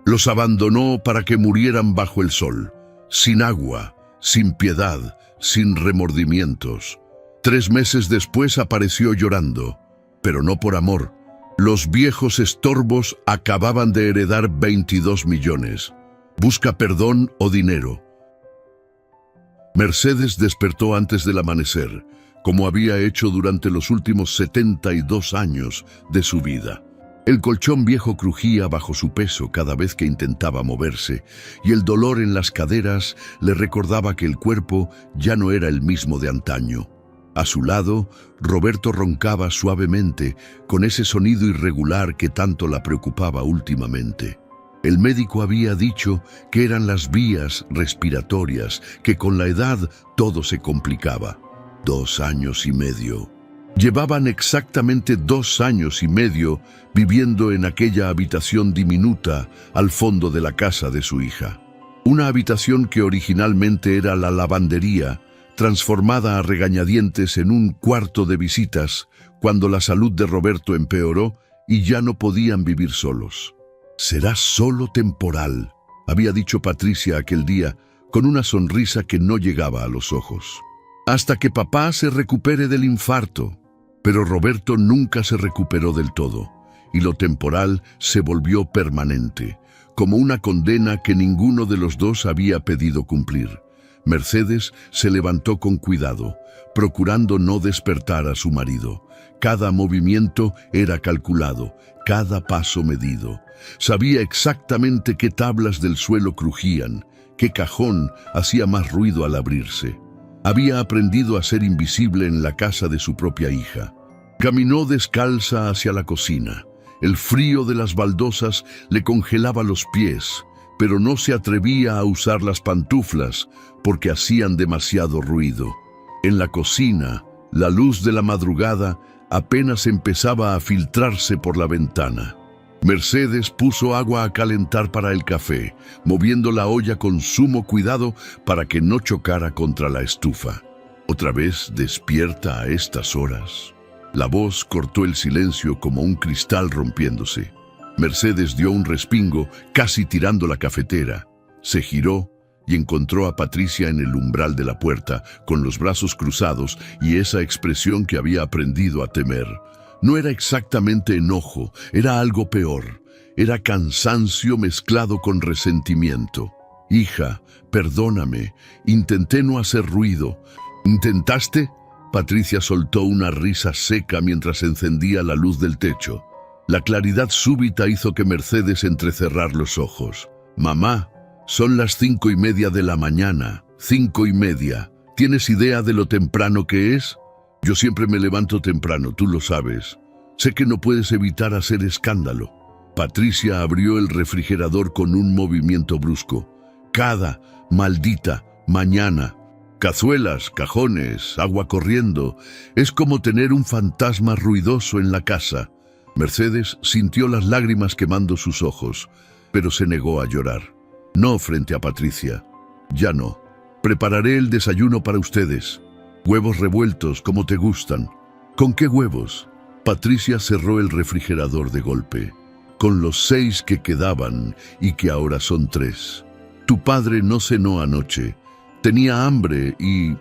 Los abandonó para que murieran bajo el sol, sin agua, sin piedad, sin remordimientos. 3 meses después apareció llorando, pero no por amor. Los viejos estorbos acababan de heredar 22 millones. Busca perdón o dinero. Mercedes despertó antes del amanecer, como había hecho durante los últimos 72 años de su vida. El colchón viejo crujía bajo su peso cada vez que intentaba moverse, y el dolor en las caderas le recordaba que el cuerpo ya no era el mismo de antaño. A su lado, Roberto roncaba suavemente, con ese sonido irregular que tanto la preocupaba últimamente. El médico había dicho que eran las vías respiratorias, que con la edad todo se complicaba. 2 años y medio. Llevaban exactamente 2 años y medio viviendo en aquella habitación diminuta al fondo de la casa de su hija. Una habitación que originalmente era la lavandería, transformada a regañadientes en un cuarto de visitas cuando la salud de Roberto empeoró y ya no podían vivir solos. «Será solo temporal», había dicho Patricia aquel día, con una sonrisa que no llegaba a los ojos. «Hasta que papá se recupere del infarto». Pero Roberto nunca se recuperó del todo, y lo temporal se volvió permanente, como una condena que ninguno de los dos había pedido cumplir. Mercedes se levantó con cuidado, procurando no despertar a su marido. Cada movimiento era calculado, cada paso medido. Sabía exactamente qué tablas del suelo crujían, qué cajón hacía más ruido al abrirse. Había aprendido a ser invisible en la casa de su propia hija. Caminó descalza hacia la cocina. El frío de las baldosas le congelaba los pies, pero no se atrevía a usar las pantuflas porque hacían demasiado ruido. En la cocina, la luz de la madrugada apenas empezaba a filtrarse por la ventana. Mercedes puso agua a calentar para el café, moviendo la olla con sumo cuidado para que no chocara contra la estufa. ¿Otra vez despierta a estas horas? La voz cortó el silencio como un cristal rompiéndose. Mercedes dio un respingo, casi tirando la cafetera. Se giró y encontró a Patricia en el umbral de la puerta, con los brazos cruzados y esa expresión que había aprendido a temer. No era exactamente enojo, era algo peor. Era cansancio mezclado con resentimiento. «Hija, perdóname, intenté no hacer ruido». «¿Intentaste?». Patricia soltó una risa seca mientras encendía la luz del techo. La claridad súbita hizo que Mercedes entrecerrar los ojos. «Mamá, son las 5:30 de la mañana. 5:30. ¿Tienes idea de lo temprano que es?». «Yo siempre me levanto temprano, tú lo sabes. Sé que no puedes evitar hacer escándalo». Patricia abrió el refrigerador con un movimiento brusco. «Cada maldita mañana. Cazuelas, cajones, agua corriendo. Es como tener un fantasma ruidoso en la casa». Mercedes sintió las lágrimas quemando sus ojos, pero se negó a llorar. No frente a Patricia. «Ya no. Prepararé el desayuno para ustedes. Huevos revueltos, como te gustan». «¿Con qué huevos?». Patricia cerró el refrigerador de golpe. «Con los 6 que quedaban y que ahora son 3. Tu padre no cenó anoche. Tenía hambre y...».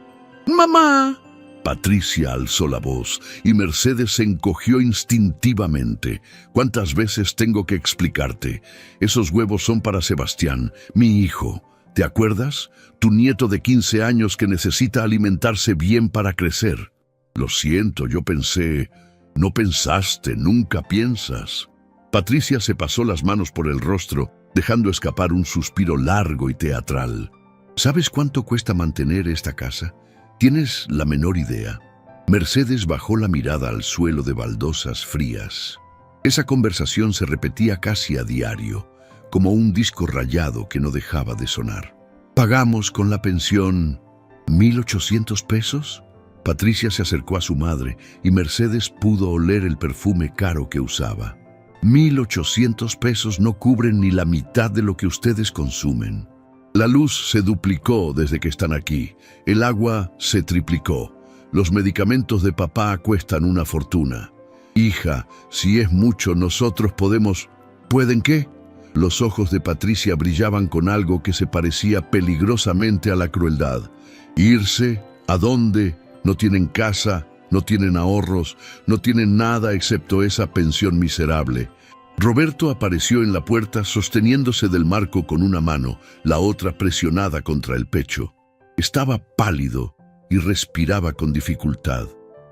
«¡Mamá!». Patricia alzó la voz y Mercedes se encogió instintivamente. «¿Cuántas veces tengo que explicarte? Esos huevos son para Sebastián, mi hijo. ¿Te acuerdas? Tu nieto de 15 años que necesita alimentarse bien para crecer». «Lo siento, yo pensé...». «No pensaste, nunca piensas». Patricia se pasó las manos por el rostro, dejando escapar un suspiro largo y teatral. «¿Sabes cuánto cuesta mantener esta casa? ¿Tienes la menor idea?». Mercedes bajó la mirada al suelo de baldosas frías. Esa conversación se repetía casi a diario, como un disco rayado que no dejaba de sonar. «Pagamos con la pensión 1.800 pesos». Patricia se acercó a su madre y Mercedes pudo oler el perfume caro que usaba. 1.800 pesos no cubren ni la mitad de lo que ustedes consumen. La luz se duplicó desde que están aquí. El agua se triplicó. Los medicamentos de papá cuestan una fortuna. «Hija, si es mucho, nosotros podemos...». «¿Pueden qué?». Los ojos de Patricia brillaban con algo que se parecía peligrosamente a la crueldad. ¿Irse? ¿A dónde? No tienen casa, no tienen ahorros, no tienen nada excepto esa pensión miserable. Roberto apareció en la puerta sosteniéndose del marco con una mano, la otra presionada contra el pecho. Estaba pálido y respiraba con dificultad.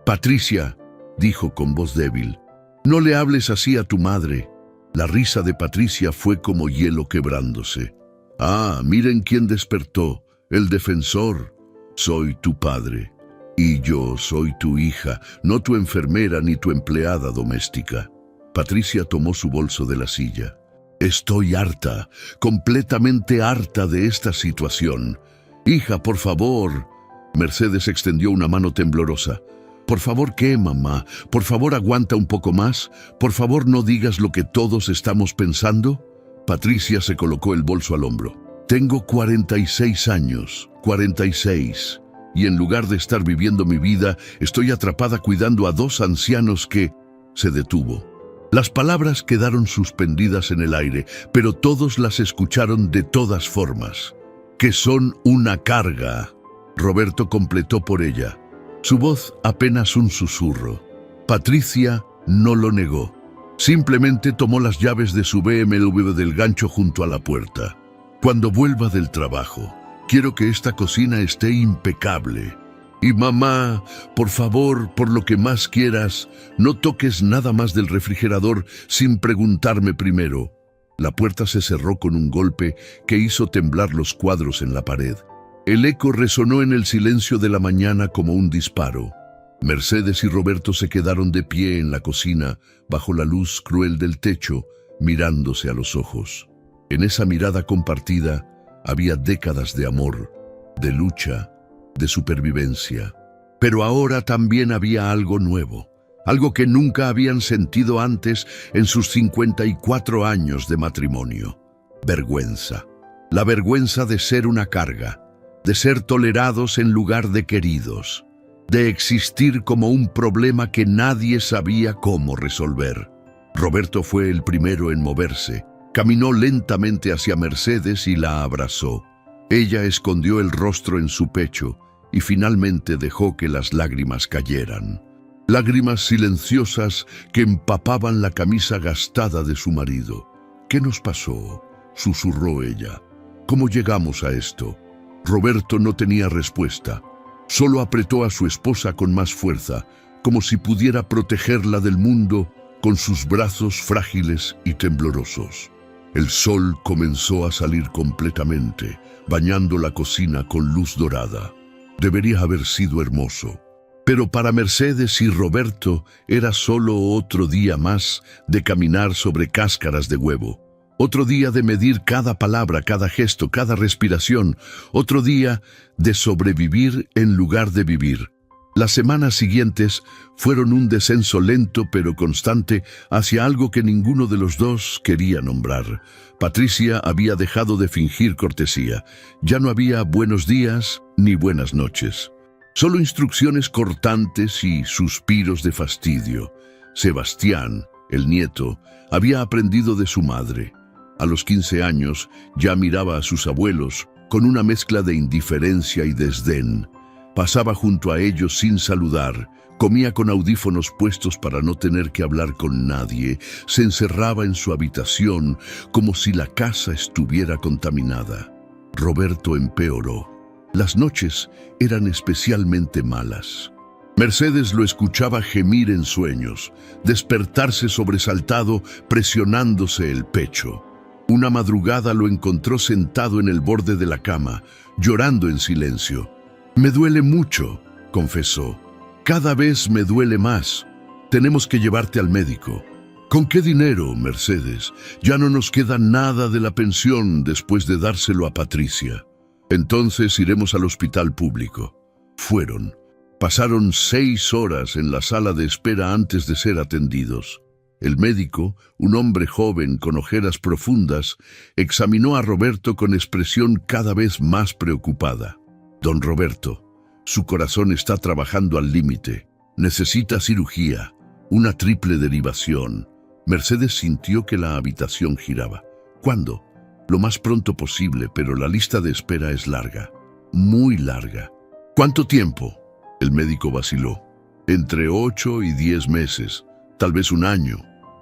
«Patricia», dijo con voz débil, «no le hables así a tu madre». La risa de Patricia fue como hielo quebrándose. «Ah, miren quién despertó, el defensor. Soy tu padre. Y yo soy tu hija, no tu enfermera ni tu empleada doméstica». Patricia tomó su bolso de la silla. «Estoy harta, completamente harta de esta situación. Hija, por favor». Mercedes extendió una mano temblorosa. «¿Por favor qué, mamá? ¿Por favor aguanta un poco más? ¿Por favor no digas lo que todos estamos pensando?» Patricia se colocó el bolso al hombro. «Tengo 46 años, 46, y en lugar de estar viviendo mi vida, estoy atrapada cuidando a 2 ancianos que...» Se detuvo. Las palabras quedaron suspendidas en el aire, pero todos las escucharon de todas formas. «Que son una carga», Roberto completó por ella. Su voz apenas un susurro. Patricia no lo negó. Simplemente tomó las llaves de su BMW del gancho junto a la puerta. «Cuando vuelva del trabajo, quiero que esta cocina esté impecable. Y mamá, por favor, por lo que más quieras, no toques nada más del refrigerador sin preguntarme primero». La puerta se cerró con un golpe que hizo temblar los cuadros en la pared. El eco resonó en el silencio de la mañana como un disparo. Mercedes y Roberto se quedaron de pie en la cocina, bajo la luz cruel del techo, mirándose a los ojos. En esa mirada compartida había décadas de amor, de lucha, de supervivencia. Pero ahora también había algo nuevo, algo que nunca habían sentido antes en sus 54 años de matrimonio. Vergüenza. La vergüenza de ser una carga, de ser tolerados en lugar de queridos, de existir como un problema que nadie sabía cómo resolver. Roberto fue el primero en moverse. Caminó lentamente hacia Mercedes y la abrazó. Ella escondió el rostro en su pecho y finalmente dejó que las lágrimas cayeran. Lágrimas silenciosas que empapaban la camisa gastada de su marido. «¿Qué nos pasó?», susurró ella. «¿Cómo llegamos a esto?». Roberto no tenía respuesta. Solo apretó a su esposa con más fuerza, como si pudiera protegerla del mundo con sus brazos frágiles y temblorosos. El sol comenzó a salir completamente, bañando la cocina con luz dorada. Debería haber sido hermoso. Pero para Mercedes y Roberto era solo otro día más de caminar sobre cáscaras de huevo. Otro día de medir cada palabra, cada gesto, cada respiración. Otro día de sobrevivir en lugar de vivir. Las semanas siguientes fueron un descenso lento pero constante hacia algo que ninguno de los dos quería nombrar. Patricia había dejado de fingir cortesía. Ya no había buenos días ni buenas noches. Solo instrucciones cortantes y suspiros de fastidio. Sebastián, el nieto, había aprendido de su madre. A los 15 años ya miraba a sus abuelos con una mezcla de indiferencia y desdén. Pasaba junto a ellos sin saludar, comía con audífonos puestos para no tener que hablar con nadie, se encerraba en su habitación como si la casa estuviera contaminada. Roberto empeoró. Las noches eran especialmente malas. Mercedes lo escuchaba gemir en sueños, despertarse sobresaltado, presionándose el pecho. Una madrugada lo encontró sentado en el borde de la cama, llorando en silencio. «Me duele mucho», confesó. «Cada vez me duele más. Tenemos que llevarte al médico». «¿Con qué dinero, Mercedes? Ya no nos queda nada de la pensión después de dárselo a Patricia». «Entonces iremos al hospital público». Fueron. Pasaron 6 horas en la sala de espera antes de ser atendidos. El médico, un hombre joven con ojeras profundas, examinó a Roberto con expresión cada vez más preocupada. «Don Roberto, su corazón está trabajando al límite. Necesita cirugía, una triple derivación». Mercedes sintió que la habitación giraba. ¿Cuándo? Lo más pronto posible, pero la lista de espera es larga, muy larga. ¿Cuánto tiempo? El médico vaciló. Entre 8 y 10 meses, tal vez un año.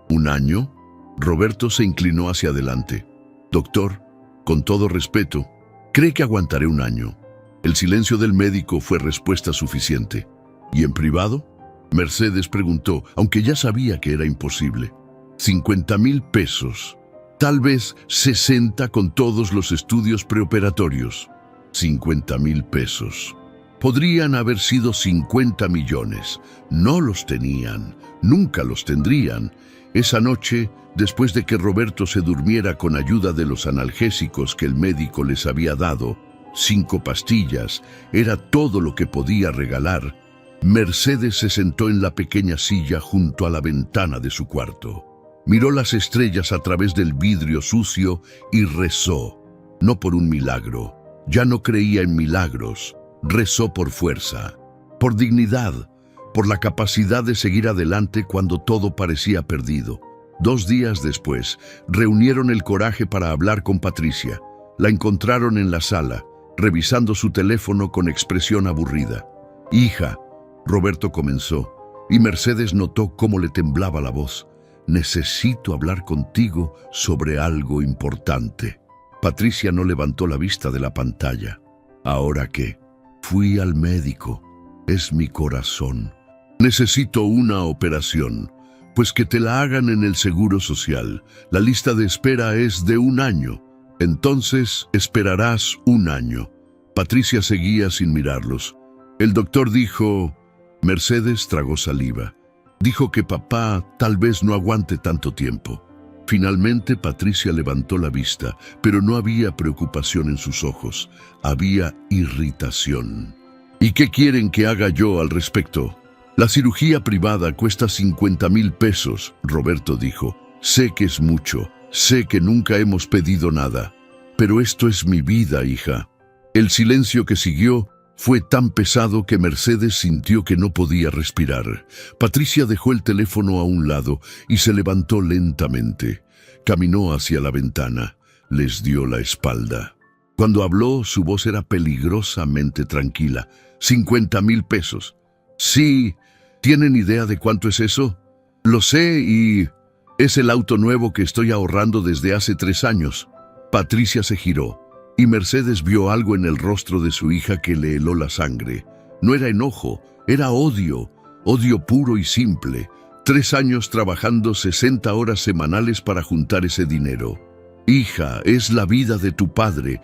¿Un año? Roberto se inclinó hacia adelante. Doctor, con todo respeto, ¿cree que aguantaré un año? El silencio del médico fue respuesta suficiente. ¿Y en privado? Mercedes preguntó, aunque ya sabía que era imposible. 50,000 pesos. Tal vez 60 con todos los estudios preoperatorios. 50,000 pesos. Podrían haber sido 50 millones. No los tenían, nunca los tendrían. Esa noche, después de que Roberto se durmiera con ayuda de los analgésicos que el médico les había dado, 5 pastillas, era todo lo que podía regalar, Mercedes se sentó en la pequeña silla junto a la ventana de su cuarto. Miró las estrellas a través del vidrio sucio y rezó. No por un milagro, ya no creía en milagros. Rezó por fuerza, por dignidad, por la capacidad de seguir adelante cuando todo parecía perdido. 2 días después, reunieron el coraje para hablar con Patricia. La encontraron en la sala, revisando su teléfono con expresión aburrida. «Hija», Roberto comenzó, y Mercedes notó cómo le temblaba la voz. «Necesito hablar contigo sobre algo importante». Patricia no levantó la vista de la pantalla. «¿Ahora qué?» «Fui al médico. Es mi corazón. Necesito una operación. Pues que te la hagan en el Seguro Social. La lista de espera es de 1 año. Entonces esperarás 1 año». Patricia seguía sin mirarlos. El doctor dijo... Mercedes tragó saliva. Dijo que papá tal vez no aguante tanto tiempo. Finalmente Patricia levantó la vista, pero no había preocupación en sus ojos. Había irritación. ¿Y qué quieren que haga yo al respecto? La cirugía privada cuesta 50,000 pesos, Roberto dijo. Sé que es mucho, sé que nunca hemos pedido nada, pero esto es mi vida, hija. El silencio que siguió fue tan pesado que Mercedes sintió que no podía respirar. Patricia dejó el teléfono a un lado y se levantó lentamente. Caminó hacia la ventana. Les dio la espalda. Cuando habló, su voz era peligrosamente tranquila. 50,000 pesos. Sí, ¿tienen idea de cuánto es eso? Lo sé y es el auto nuevo que estoy ahorrando desde hace 3 años. Patricia se giró. Y Mercedes vio algo en el rostro de su hija que le heló la sangre. No era enojo, era odio, odio puro y simple. 3 años trabajando 60 horas semanales para juntar ese dinero. Hija, es la vida de tu padre.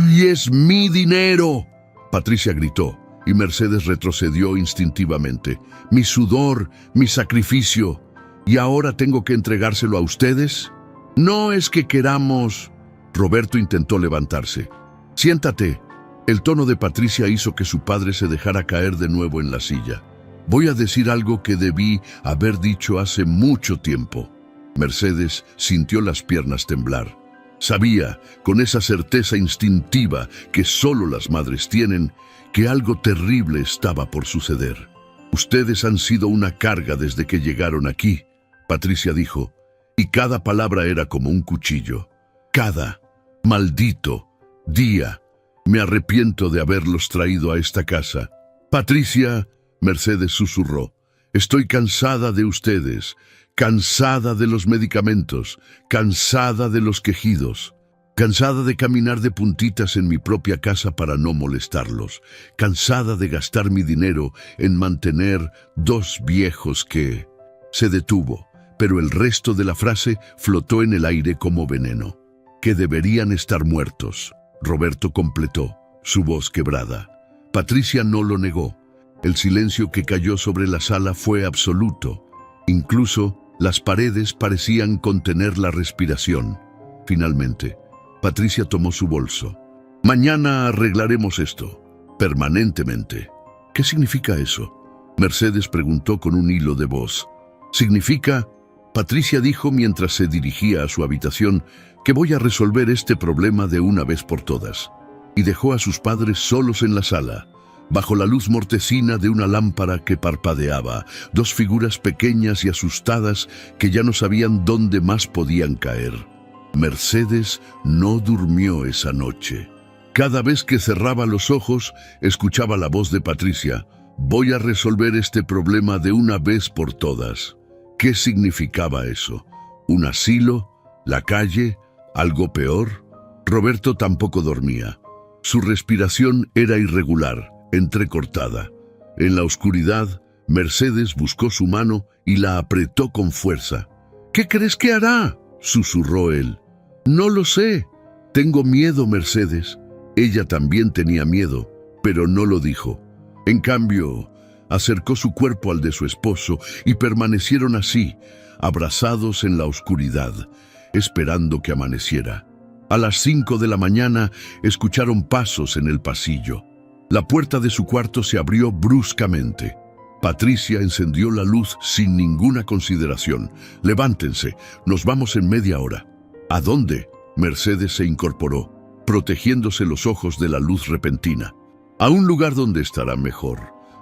¡Y es mi dinero!, Patricia gritó, y Mercedes retrocedió instintivamente. Mi sudor, mi sacrificio. ¿Y ahora tengo que entregárselo a ustedes? No es que queramos... Roberto intentó levantarse. «Siéntate». El tono de Patricia hizo que su padre se dejara caer de nuevo en la silla. «Voy a decir algo que debí haber dicho hace mucho tiempo». Mercedes sintió las piernas temblar. Sabía, con esa certeza instintiva que solo las madres tienen, que algo terrible estaba por suceder. «Ustedes han sido una carga desde que llegaron aquí», Patricia dijo, y cada palabra era como un cuchillo. «Cada maldito día me arrepiento de haberlos traído a esta casa». «Patricia», Mercedes susurró, «estoy cansada de ustedes, cansada de los medicamentos, cansada de los quejidos, cansada de caminar de puntitas en mi propia casa para no molestarlos, cansada de gastar mi dinero en mantener 2 viejos que...» Se detuvo, pero el resto de la frase flotó en el aire como veneno. «Que deberían estar muertos», Roberto completó, su voz quebrada. Patricia no lo negó. El silencio que cayó sobre la sala fue absoluto. Incluso las paredes parecían contener la respiración. Finalmente, Patricia tomó su bolso. «Mañana arreglaremos esto, permanentemente». «¿Qué significa eso?», Mercedes preguntó con un hilo de voz. «Significa», Patricia dijo mientras se dirigía a su habitación, «que voy a resolver este problema de una vez por todas». Y dejó a sus padres solos en la sala, bajo la luz mortecina de una lámpara que parpadeaba, 2 figuras pequeñas y asustadas que ya no sabían dónde más podían caer. Mercedes no durmió esa noche. Cada vez que cerraba los ojos, escuchaba la voz de Patricia. Voy a resolver este problema de una vez por todas. ¿Qué significaba eso? ¿Un asilo? ¿La calle? ¿Algo peor? Roberto tampoco dormía. Su respiración era irregular, entrecortada. En la oscuridad, Mercedes buscó su mano y la apretó con fuerza. ¿Qué crees que hará?, susurró él. No lo sé. Tengo miedo, Mercedes. Ella también tenía miedo, pero no lo dijo. En cambio, acercó su cuerpo al de su esposo y permanecieron así, abrazados en la oscuridad, esperando que amaneciera. A las 5 de la mañana escucharon pasos en el pasillo. La puerta de su cuarto se abrió bruscamente. Patricia encendió la luz sin ninguna consideración. Levántense, nos vamos en media hora. ¿A dónde? Mercedes se incorporó, protegiéndose los ojos de la luz repentina. A un lugar donde estarán mejor,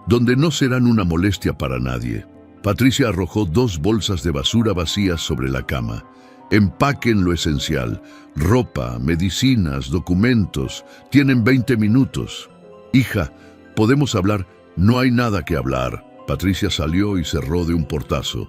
donde no serán una molestia para nadie. Patricia arrojó 2 bolsas de basura vacías sobre la cama. Empaquen lo esencial: ropa, medicinas, documentos. Tienen 20 minutos. Hija, ¿podemos hablar? No hay nada que hablar. Patricia salió y cerró de un portazo.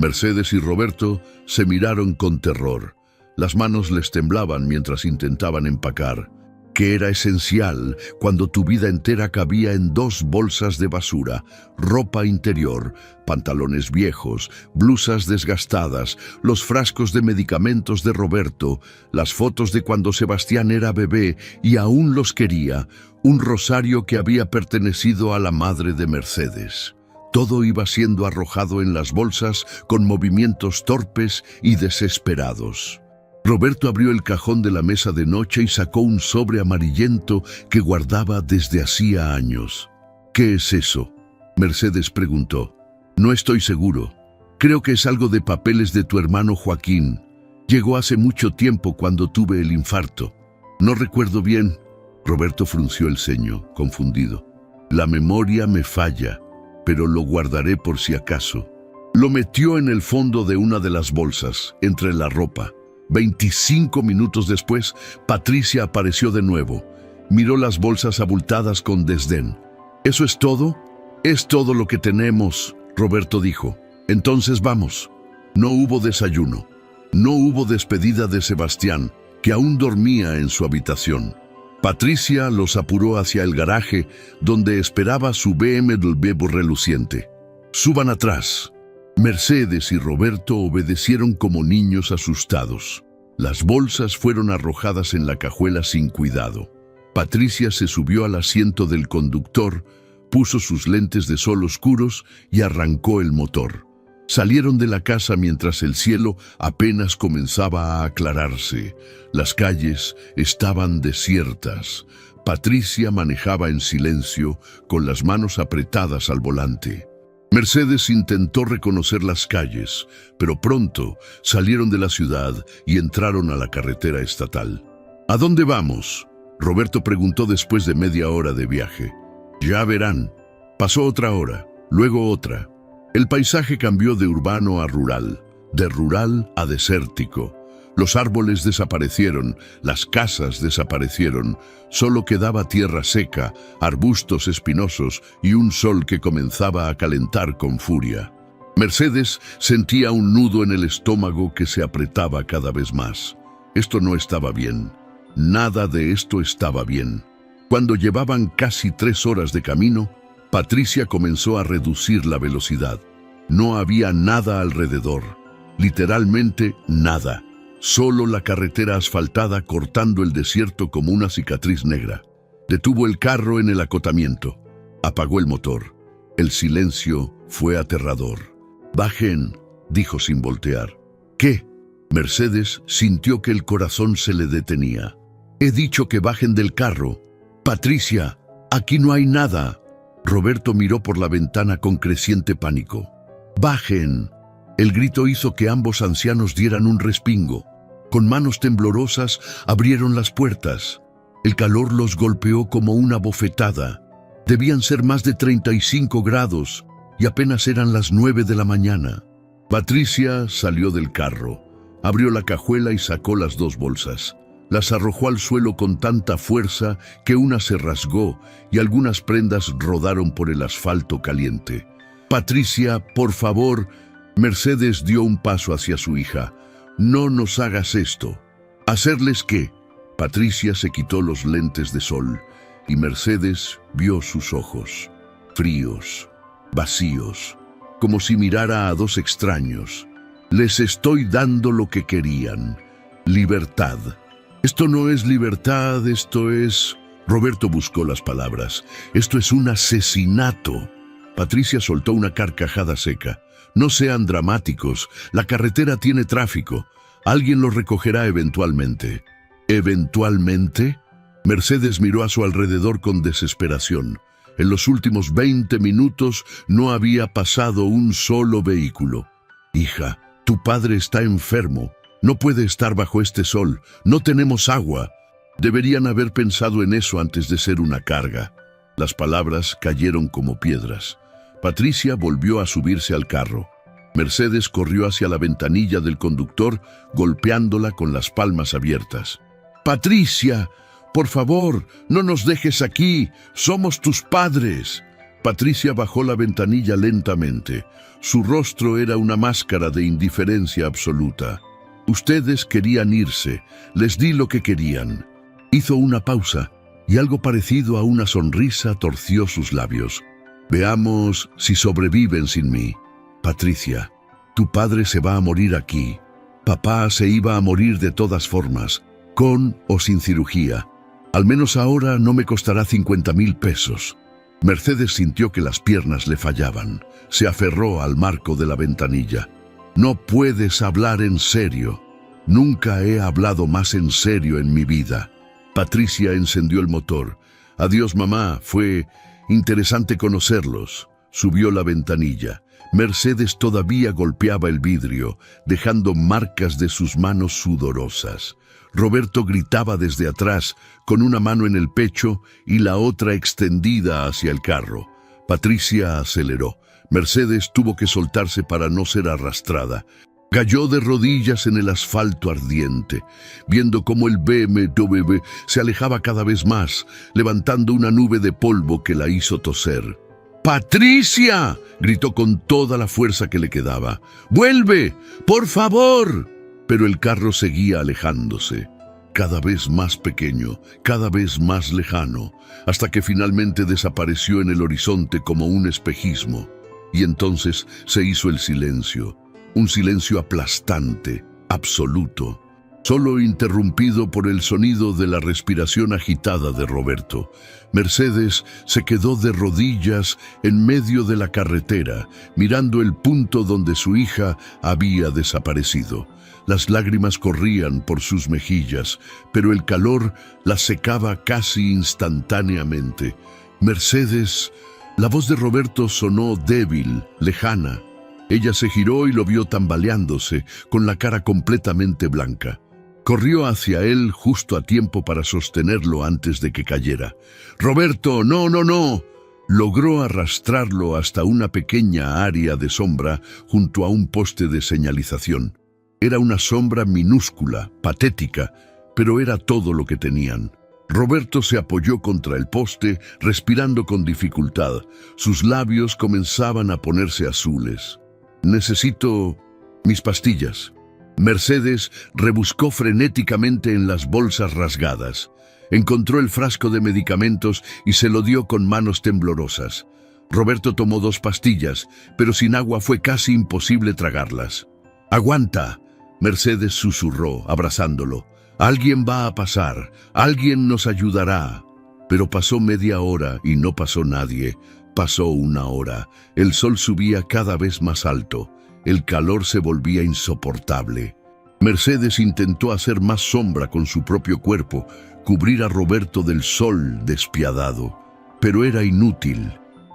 Mercedes y Roberto se miraron con terror. Las manos les temblaban mientras intentaban empacar. ¿Qué era esencial cuando tu vida entera cabía en 2 bolsas de basura? Ropa interior, pantalones viejos, blusas desgastadas, los frascos de medicamentos de Roberto, las fotos de cuando Sebastián era bebé y aún los quería, un rosario que había pertenecido a la madre de Mercedes. Todo iba siendo arrojado en las bolsas con movimientos torpes y desesperados. Roberto abrió el cajón de la mesa de noche y sacó un sobre amarillento que guardaba desde hacía años. ¿Qué es eso?, Mercedes preguntó. No estoy seguro. Creo que es algo de papeles de tu hermano Joaquín. Llegó hace mucho tiempo cuando tuve el infarto. No recuerdo bien. Roberto frunció el ceño, confundido. La memoria me falla, pero lo guardaré por si acaso. Lo metió en el fondo de una de las bolsas, entre la ropa. 25 minutos después, Patricia apareció de nuevo. Miró las bolsas abultadas con desdén. ¿Eso es todo? Es todo lo que tenemos, Roberto dijo. Entonces vamos. No hubo desayuno. No hubo despedida de Sebastián, que aún dormía en su habitación. Patricia los apuró hacia el garaje, donde esperaba su BMW reluciente. Suban atrás. Mercedes y Roberto obedecieron como niños asustados. Las bolsas fueron arrojadas en la cajuela sin cuidado. Patricia se subió al asiento del conductor, puso sus lentes de sol oscuros y arrancó el motor. Salieron de la casa mientras el cielo apenas comenzaba a aclararse. Las calles estaban desiertas. Patricia manejaba en silencio, con las manos apretadas al volante. Mercedes intentó reconocer las calles, pero pronto salieron de la ciudad y entraron a la carretera estatal. ¿A dónde vamos?, Roberto preguntó después de media hora de viaje. Ya verán. Pasó otra hora, luego otra. El paisaje cambió de urbano a rural, de rural a desértico. Los árboles desaparecieron, las casas desaparecieron, solo quedaba tierra seca, arbustos espinosos y un sol que comenzaba a calentar con furia. Mercedes sentía un nudo en el estómago que se apretaba cada vez más. Esto no estaba bien. Nada de esto estaba bien. Cuando llevaban casi 3 horas de camino, Patricia comenzó a reducir la velocidad. No había nada alrededor, literalmente nada. Solo la carretera asfaltada cortando el desierto como una cicatriz negra. Detuvo el carro en el acotamiento. Apagó el motor. El silencio fue aterrador. «Bajen», dijo sin voltear. «¿Qué?». Mercedes sintió que el corazón se le detenía. «He dicho que bajen del carro. Patricia, aquí no hay nada». Roberto miró por la ventana con creciente pánico. «Bajen». El grito hizo que ambos ancianos dieran un respingo. Con manos temblorosas abrieron las puertas. El calor los golpeó como una bofetada. Debían ser más de 35 grados y apenas eran las 9 de la mañana. Patricia salió del carro. Abrió la cajuela y sacó las 2 bolsas. Las arrojó al suelo con tanta fuerza que una se rasgó y algunas prendas rodaron por el asfalto caliente. «Patricia, por favor». Mercedes dio un paso hacia su hija. «No nos hagas esto». «¿Hacerles qué?». Patricia se quitó los lentes de sol y Mercedes vio sus ojos, fríos, vacíos, como si mirara a 2 extraños. «Les estoy dando lo que querían, libertad». «Esto no es libertad, esto es...». Roberto buscó las palabras. «Esto es un asesinato». Patricia soltó una carcajada seca. «No sean dramáticos, la carretera tiene tráfico. Alguien los recogerá eventualmente». ¿Eventualmente? Mercedes miró a su alrededor con desesperación. En los últimos 20 minutos no había pasado un solo vehículo. «Hija, tu padre está enfermo. No puede estar bajo este sol. No tenemos agua». Deberían haber pensado en eso antes de ser una carga. Las palabras cayeron como piedras. Patricia volvió a subirse al carro. Mercedes corrió hacia la ventanilla del conductor, golpeándola con las palmas abiertas. «Patricia, por favor, no nos dejes aquí. Somos tus padres». Patricia bajó la ventanilla lentamente. Su rostro era una máscara de indiferencia absoluta. «Ustedes querían irse. Les di lo que querían». Hizo una pausa y algo parecido a una sonrisa torció sus labios. «Veamos si sobreviven sin mí. Patricia, tu padre se va a morir aquí. Papá se iba a morir de todas formas, con o sin cirugía. Al menos ahora no me costará 50,000 pesos». Mercedes sintió que las piernas le fallaban. Se aferró al marco de la ventanilla. «No puedes hablar en serio». «Nunca he hablado más en serio en mi vida». Patricia encendió el motor. «Adiós, mamá. Fue interesante conocerlos». Subió la ventanilla. Mercedes todavía golpeaba el vidrio, dejando marcas de sus manos sudorosas. Roberto gritaba desde atrás, con una mano en el pecho y la otra extendida hacia el carro. Patricia aceleró. Mercedes tuvo que soltarse para no ser arrastrada. Cayó de rodillas en el asfalto ardiente, viendo cómo el BMW se alejaba cada vez más, levantando una nube de polvo que la hizo toser. «¡Patricia!», gritó con toda la fuerza que le quedaba. «¡Vuelve! ¡Por favor!». Pero el carro seguía alejándose, cada vez más pequeño, cada vez más lejano, hasta que finalmente desapareció en el horizonte como un espejismo. Y entonces se hizo el silencio, un silencio aplastante, absoluto, solo interrumpido por el sonido de la respiración agitada de Roberto. Mercedes se quedó de rodillas en medio de la carretera, mirando el punto donde su hija había desaparecido. Las lágrimas corrían por sus mejillas, pero el calor las secaba casi instantáneamente. «Mercedes». La voz de Roberto sonó débil, lejana. Ella se giró y lo vio tambaleándose, con la cara completamente blanca. Corrió hacia él justo a tiempo para sostenerlo antes de que cayera. «Roberto, no, no, no». Logró arrastrarlo hasta una pequeña área de sombra junto a un poste de señalización. Era una sombra minúscula, patética, pero era todo lo que tenían. Roberto se apoyó contra el poste, respirando con dificultad. Sus labios comenzaban a ponerse azules. «Necesito mis pastillas». Mercedes rebuscó frenéticamente en las bolsas rasgadas. Encontró el frasco de medicamentos y se lo dio con manos temblorosas. Roberto tomó 2 pastillas, pero sin agua fue casi imposible tragarlas. «Aguanta», Mercedes susurró, abrazándolo. «Alguien va a pasar, alguien nos ayudará». Pero pasó media hora y no pasó nadie. Pasó 1 hora. El sol subía cada vez más alto. El calor se volvía insoportable. Mercedes intentó hacer más sombra con su propio cuerpo, cubrir a Roberto del sol despiadado. Pero era inútil.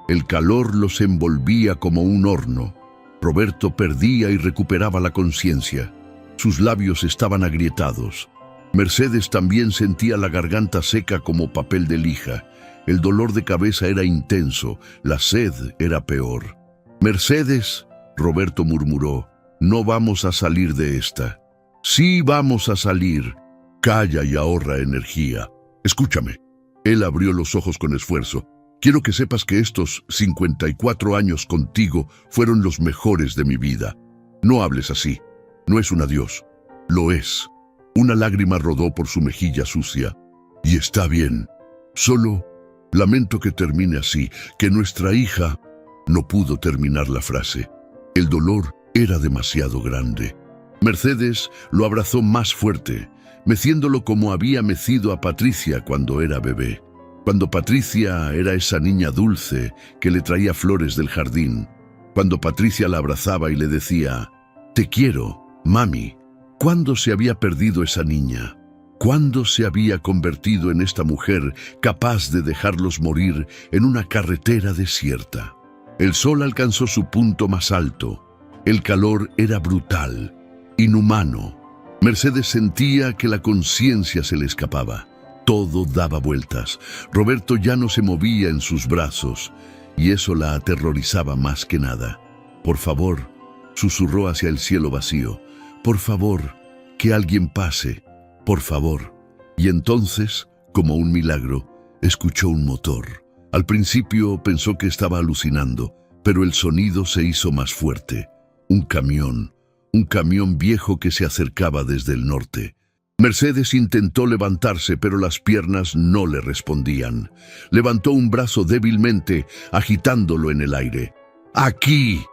El calor los envolvía como un horno. Roberto perdía y recuperaba la conciencia. Sus labios estaban agrietados. Mercedes también sentía la garganta seca como papel de lija. El dolor de cabeza era intenso, la sed era peor. «Mercedes», Roberto murmuró, «no vamos a salir de esta». Sí, vamos a salir. Calla y ahorra energía. Escúchame. Él abrió los ojos con esfuerzo. Quiero que sepas que estos 54 años contigo fueron los mejores de mi vida. No hables así. No es un adiós. Lo es. Una lágrima rodó por su mejilla sucia. Y está bien. Solo lamento que termine así, que nuestra hija... No pudo terminar la frase. El dolor era demasiado grande. Mercedes lo abrazó más fuerte, meciéndolo como había mecido a Patricia cuando era bebé. Cuando Patricia era esa niña dulce que le traía flores del jardín. Cuando Patricia la abrazaba y le decía, «Te quiero, mami». ¿Cuándo se había perdido esa niña? ¿Cuándo se había convertido en esta mujer capaz de dejarlos morir en una carretera desierta? El sol alcanzó su punto más alto. El calor era brutal, inhumano. Mercedes sentía que la conciencia se le escapaba. Todo daba vueltas. Roberto ya no se movía en sus brazos, y eso la aterrorizaba más que nada. «Por favor», susurró hacia el cielo vacío. «Por favor, que alguien pase. Por favor». Y entonces, como un milagro, escuchó un motor. Al principio pensó que estaba alucinando, pero el sonido se hizo más fuerte. Un camión viejo que se acercaba desde el norte. Mercedes intentó levantarse, pero las piernas no le respondían. Levantó un brazo débilmente, agitándolo en el aire. «¡Aquí!»,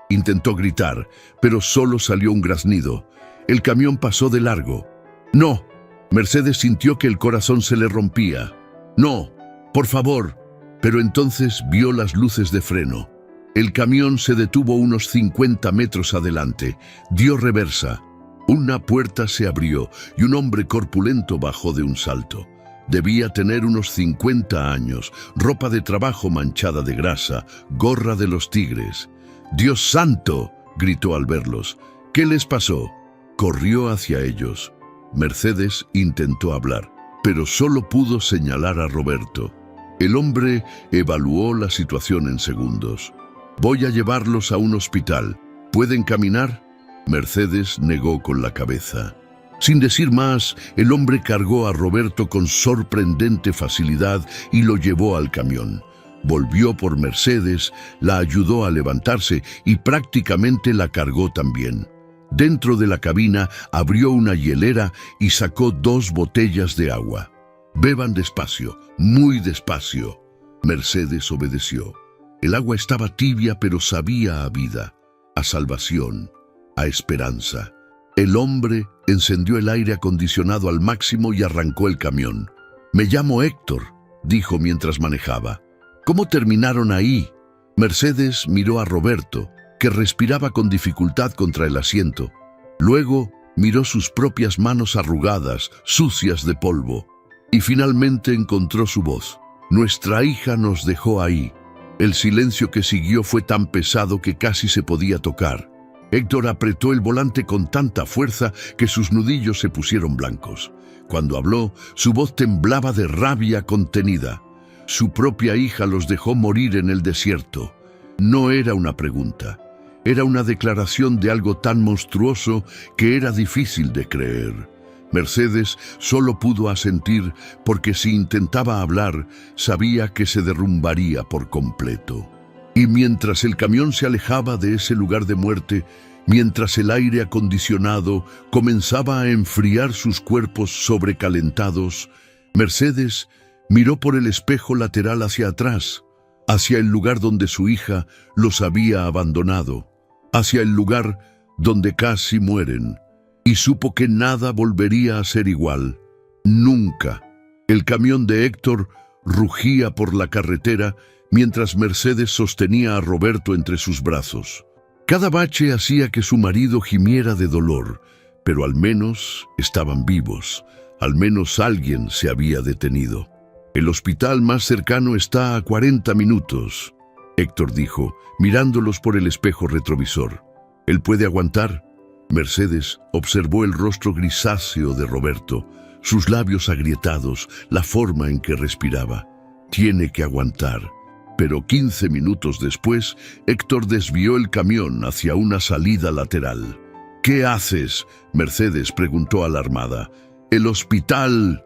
intentó gritar, pero solo salió un graznido. El camión pasó de largo. «¡No!». Mercedes sintió que el corazón se le rompía. «¡No! Por favor!». Pero entonces vio las luces de freno. El camión se detuvo unos 50 metros adelante. Dio reversa. Una puerta se abrió y un hombre corpulento bajó de un salto. Debía tener unos 50 años, ropa de trabajo manchada de grasa, gorra de los tigres. «¡Dios santo!», gritó al verlos. «¿Qué les pasó?». Corrió hacia ellos. Mercedes intentó hablar, pero solo pudo señalar a Roberto. El hombre evaluó la situación en segundos. «Voy a llevarlos a un hospital. ¿Pueden caminar?». Mercedes negó con la cabeza. Sin decir más, el hombre cargó a Roberto con sorprendente facilidad y lo llevó al camión. Volvió por Mercedes, la ayudó a levantarse y prácticamente la cargó también. Dentro de la cabina abrió una hielera y sacó 2 botellas de agua. «Beban despacio, muy despacio». Mercedes obedeció. El agua estaba tibia, pero sabía a vida, a salvación, a esperanza. El hombre encendió el aire acondicionado al máximo y arrancó el camión. «Me llamo Héctor», dijo mientras manejaba. «¿Cómo terminaron ahí?». Mercedes miró a Roberto, que respiraba con dificultad contra el asiento. Luego miró sus propias manos arrugadas, sucias de polvo. Y finalmente encontró su voz. «Nuestra hija nos dejó ahí». El silencio que siguió fue tan pesado que casi se podía tocar. Héctor apretó el volante con tanta fuerza que sus nudillos se pusieron blancos. Cuando habló, su voz temblaba de rabia contenida. Su propia hija los dejó morir en el desierto. No era una pregunta. Era una declaración de algo tan monstruoso que era difícil de creer. Mercedes solo pudo asentir porque si intentaba hablar, sabía que se derrumbaría por completo. Y mientras el camión se alejaba de ese lugar de muerte, mientras el aire acondicionado comenzaba a enfriar sus cuerpos sobrecalentados, Mercedes miró por el espejo lateral hacia atrás, hacia el lugar donde su hija los había abandonado, hacia el lugar donde casi mueren, y supo que nada volvería a ser igual. Nunca. El camión de Héctor rugía por la carretera mientras Mercedes sostenía a Roberto entre sus brazos. Cada bache hacía que su marido gimiera de dolor, pero al menos estaban vivos. Al menos alguien se había detenido. «El hospital más cercano está a 40 minutos», Héctor dijo, mirándolos por el espejo retrovisor. «¿Él puede aguantar?». Mercedes observó el rostro grisáceo de Roberto, sus labios agrietados, la forma en que respiraba. «Tiene que aguantar». Pero 15 minutos después, Héctor desvió el camión hacia una salida lateral. ¿Qué haces?, Mercedes preguntó alarmada. El hospital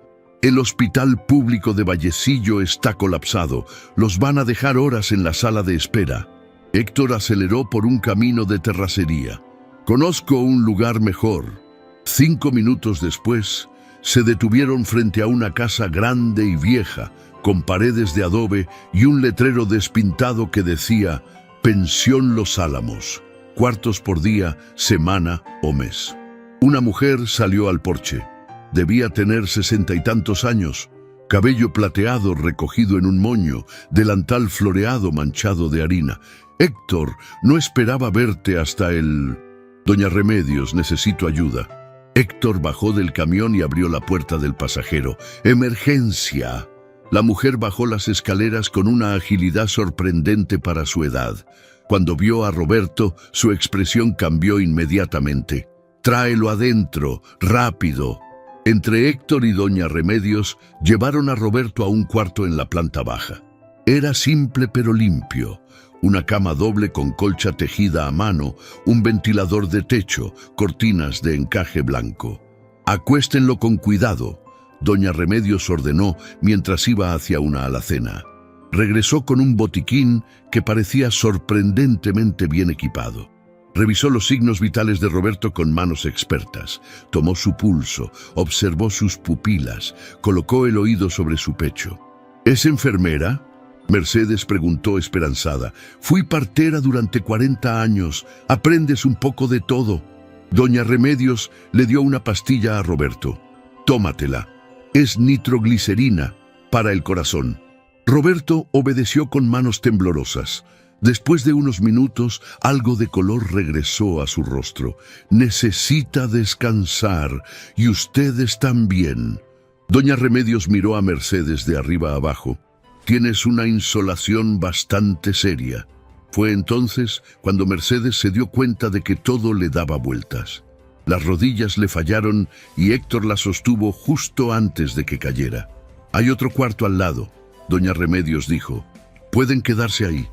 público de Vallecillo está colapsado. Los van a dejar horas en la sala de espera. Héctor aceleró por un camino de terracería. Conozco un lugar mejor. 5 minutos después, se detuvieron frente a una casa grande y vieja, con paredes de adobe y un letrero despintado que decía Pensión Los Álamos, cuartos por día, semana o mes. Una mujer salió al porche. Debía tener 60 y tantos años, cabello plateado recogido en un moño, delantal floreado manchado de harina. Héctor, no esperaba verte hasta el... Doña Remedios, necesito ayuda. Héctor bajó del camión y abrió la puerta del pasajero. ¡Emergencia! La mujer bajó las escaleras con una agilidad sorprendente para su edad. Cuando vio a Roberto, su expresión cambió inmediatamente. «Tráelo adentro, rápido». Entre Héctor y doña Remedios llevaron a Roberto a un cuarto en la planta baja. Era simple pero limpio. Una cama doble con colcha tejida a mano, un ventilador de techo, cortinas de encaje blanco. «Acuéstenlo con cuidado», doña Remedios ordenó mientras iba hacia una alacena. Regresó con un botiquín que parecía sorprendentemente bien equipado. Revisó los signos vitales de Roberto con manos expertas. Tomó su pulso, observó sus pupilas, colocó el oído sobre su pecho. «¿Es enfermera?», Mercedes preguntó esperanzada. «Fui partera durante 40 años. Aprendes un poco de todo». Doña Remedios le dio una pastilla a Roberto. «Tómatela. Es nitroglicerina para el corazón». Roberto obedeció con manos temblorosas. Después de unos minutos, algo de color regresó a su rostro. «Necesita descansar, y ustedes también». Doña Remedios miró a Mercedes de arriba abajo. «Tienes una insolación bastante seria». Fue entonces cuando Mercedes se dio cuenta de que todo le daba vueltas. Las rodillas le fallaron y Héctor la sostuvo justo antes de que cayera. «Hay otro cuarto al lado», doña Remedios dijo. «Pueden quedarse ahí».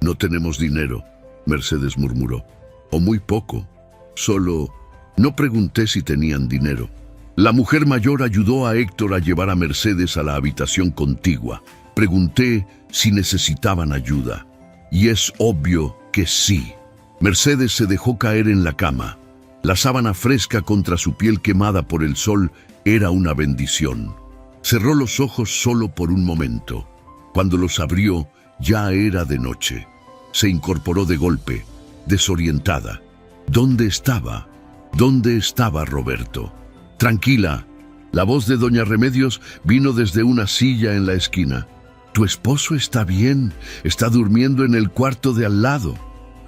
«No tenemos dinero», Mercedes murmuró. «O muy poco. Solo no pregunté si tenían dinero». La mujer mayor ayudó a Héctor a llevar a Mercedes a la habitación contigua. Pregunté si necesitaban ayuda. Y es obvio que sí. Mercedes se dejó caer en la cama. La sábana fresca contra su piel quemada por el sol era una bendición. Cerró los ojos solo por un momento. Cuando los abrió, ya era de noche. Se incorporó de golpe, desorientada. ¿Dónde estaba? ¿Dónde estaba Roberto? «Tranquila». La voz de doña Remedios vino desde una silla en la esquina. «Tu esposo está bien, está durmiendo en el cuarto de al lado».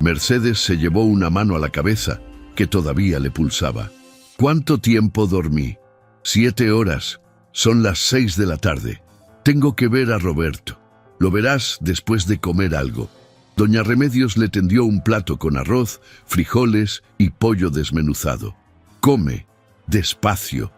Mercedes se llevó una mano a la cabeza, que todavía le pulsaba. «¿Cuánto tiempo dormí?» 7 horas. Son las 6 de la tarde. Tengo que ver a Roberto. Lo verás después de comer algo». Doña Remedios le tendió un plato con arroz, frijoles y pollo desmenuzado. «Come, despacio».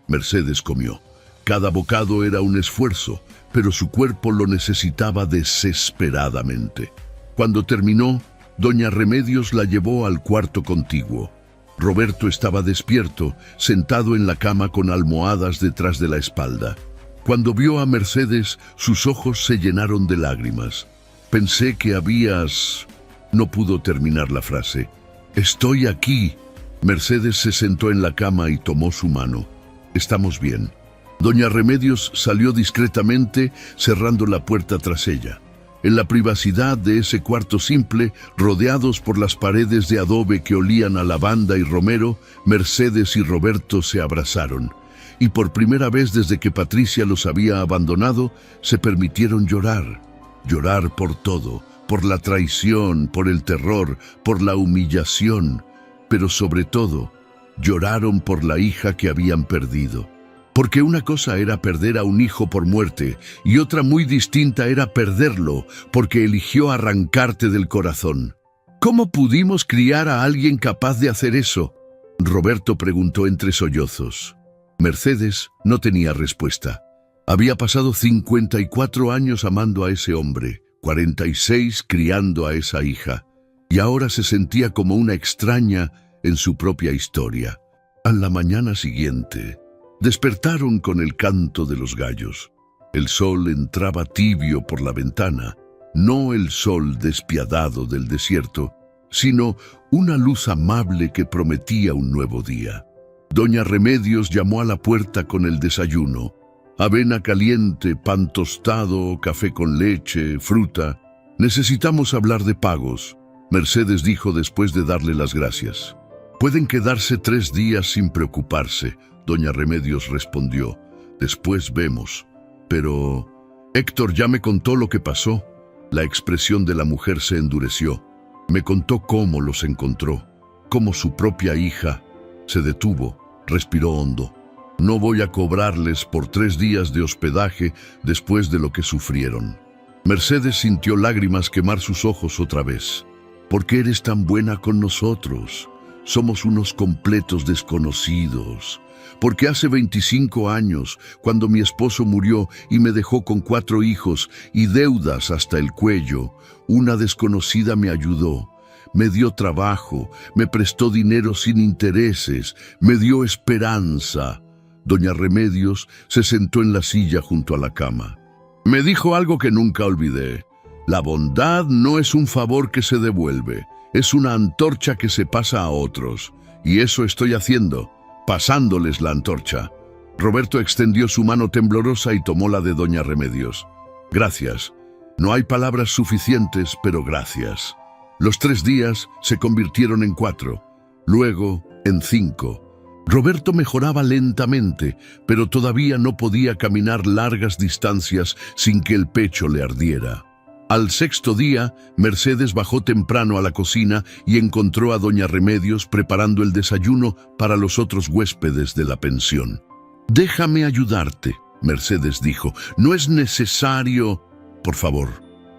Mercedes comió. Cada bocado era un esfuerzo, pero su cuerpo lo necesitaba desesperadamente. Cuando terminó, doña Remedios la llevó al cuarto contiguo. Roberto estaba despierto, sentado en la cama con almohadas detrás de la espalda. Cuando vio a Mercedes, sus ojos se llenaron de lágrimas. «Pensé que habías...» No pudo terminar la frase. «Estoy aquí». Mercedes se sentó en la cama y tomó su mano. «Estamos bien». Doña Remedios salió discretamente, cerrando la puerta tras ella. En la privacidad de ese cuarto simple, rodeados por las paredes de adobe que olían a lavanda y romero, Mercedes y Roberto se abrazaron. Y por primera vez desde que Patricia los había abandonado, se permitieron llorar. Llorar por todo, por la traición, por el terror, por la humillación. Pero sobre todo, lloraron por la hija que habían perdido. Porque una cosa era perder a un hijo por muerte y otra muy distinta era perderlo porque eligió arrancarte del corazón. ¿Cómo pudimos criar a alguien capaz de hacer eso?, Roberto preguntó entre sollozos. Mercedes no tenía respuesta. Había pasado 54 años amando a ese hombre, 46 criando a esa hija, y ahora se sentía como una extraña en su propia historia. A la mañana siguiente, despertaron con el canto de los gallos. El sol entraba tibio por la ventana, no el sol despiadado del desierto, sino una luz amable que prometía un nuevo día. Doña Remedios llamó a la puerta con el desayuno: avena caliente, pan tostado, café con leche, fruta. Necesitamos hablar de pagos, Mercedes dijo después de darle las gracias. Pueden quedarse 3 días sin preocuparse, doña Remedios respondió. Después vemos. Pero Héctor ya me contó lo que pasó. La expresión de la mujer se endureció. Me contó cómo los encontró, cómo su propia hija se detuvo, respiró hondo. No voy a cobrarles por 3 días de hospedaje después de lo que sufrieron. Mercedes sintió lágrimas quemar sus ojos otra vez. ¿Por qué eres tan buena con nosotros? Somos unos completos desconocidos. Porque hace 25 años, cuando mi esposo murió y me dejó con 4 hijos y deudas hasta el cuello, una desconocida me ayudó. Me dio trabajo, me prestó dinero sin intereses, me dio esperanza. Doña Remedios se sentó en la silla junto a la cama. Me dijo algo que nunca olvidé. La bondad no es un favor que se devuelve, es una antorcha que se pasa a otros. Y eso estoy haciendo, pasándoles la antorcha. Roberto extendió su mano temblorosa y tomó la de doña Remedios. Gracias. No hay palabras suficientes, pero gracias. Los 3 días se convirtieron en 4, luego en 5. Roberto mejoraba lentamente, pero todavía no podía caminar largas distancias sin que el pecho le ardiera. Al 6.º día, Mercedes bajó temprano a la cocina y encontró a doña Remedios preparando el desayuno para los otros huéspedes de la pensión. «Déjame ayudarte», Mercedes dijo. «No es necesario. Por favor,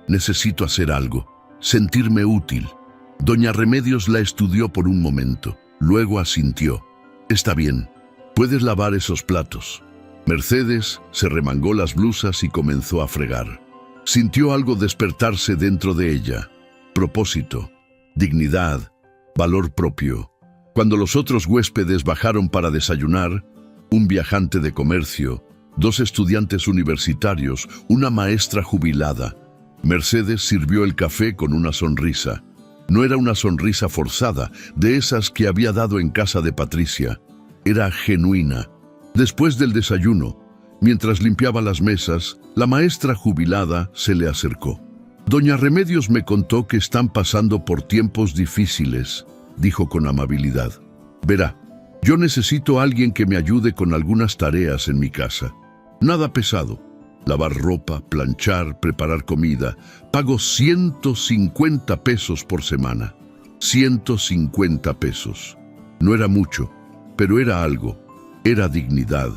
necesito hacer algo, sentirme útil». Doña Remedios la estudió por un momento, luego asintió. «Está bien, puedes lavar esos platos». Mercedes se remangó las blusas y comenzó a fregar. Sintió algo despertarse dentro de ella. Propósito, dignidad, valor propio. Cuando los otros huéspedes bajaron para desayunar, un viajante de comercio, 2 estudiantes universitarios, una maestra jubilada. Mercedes sirvió el café con una sonrisa. No era una sonrisa forzada, de esas que había dado en casa de Patricia. Era genuina. Después del desayuno, mientras limpiaba las mesas, la maestra jubilada se le acercó. «Doña Remedios me contó que están pasando por tiempos difíciles», dijo con amabilidad. «Verá, yo necesito a alguien que me ayude con algunas tareas en mi casa. Nada pesado. Lavar ropa, planchar, preparar comida. Pago 150 pesos por semana». 150 pesos. No era mucho, pero era algo. Era dignidad.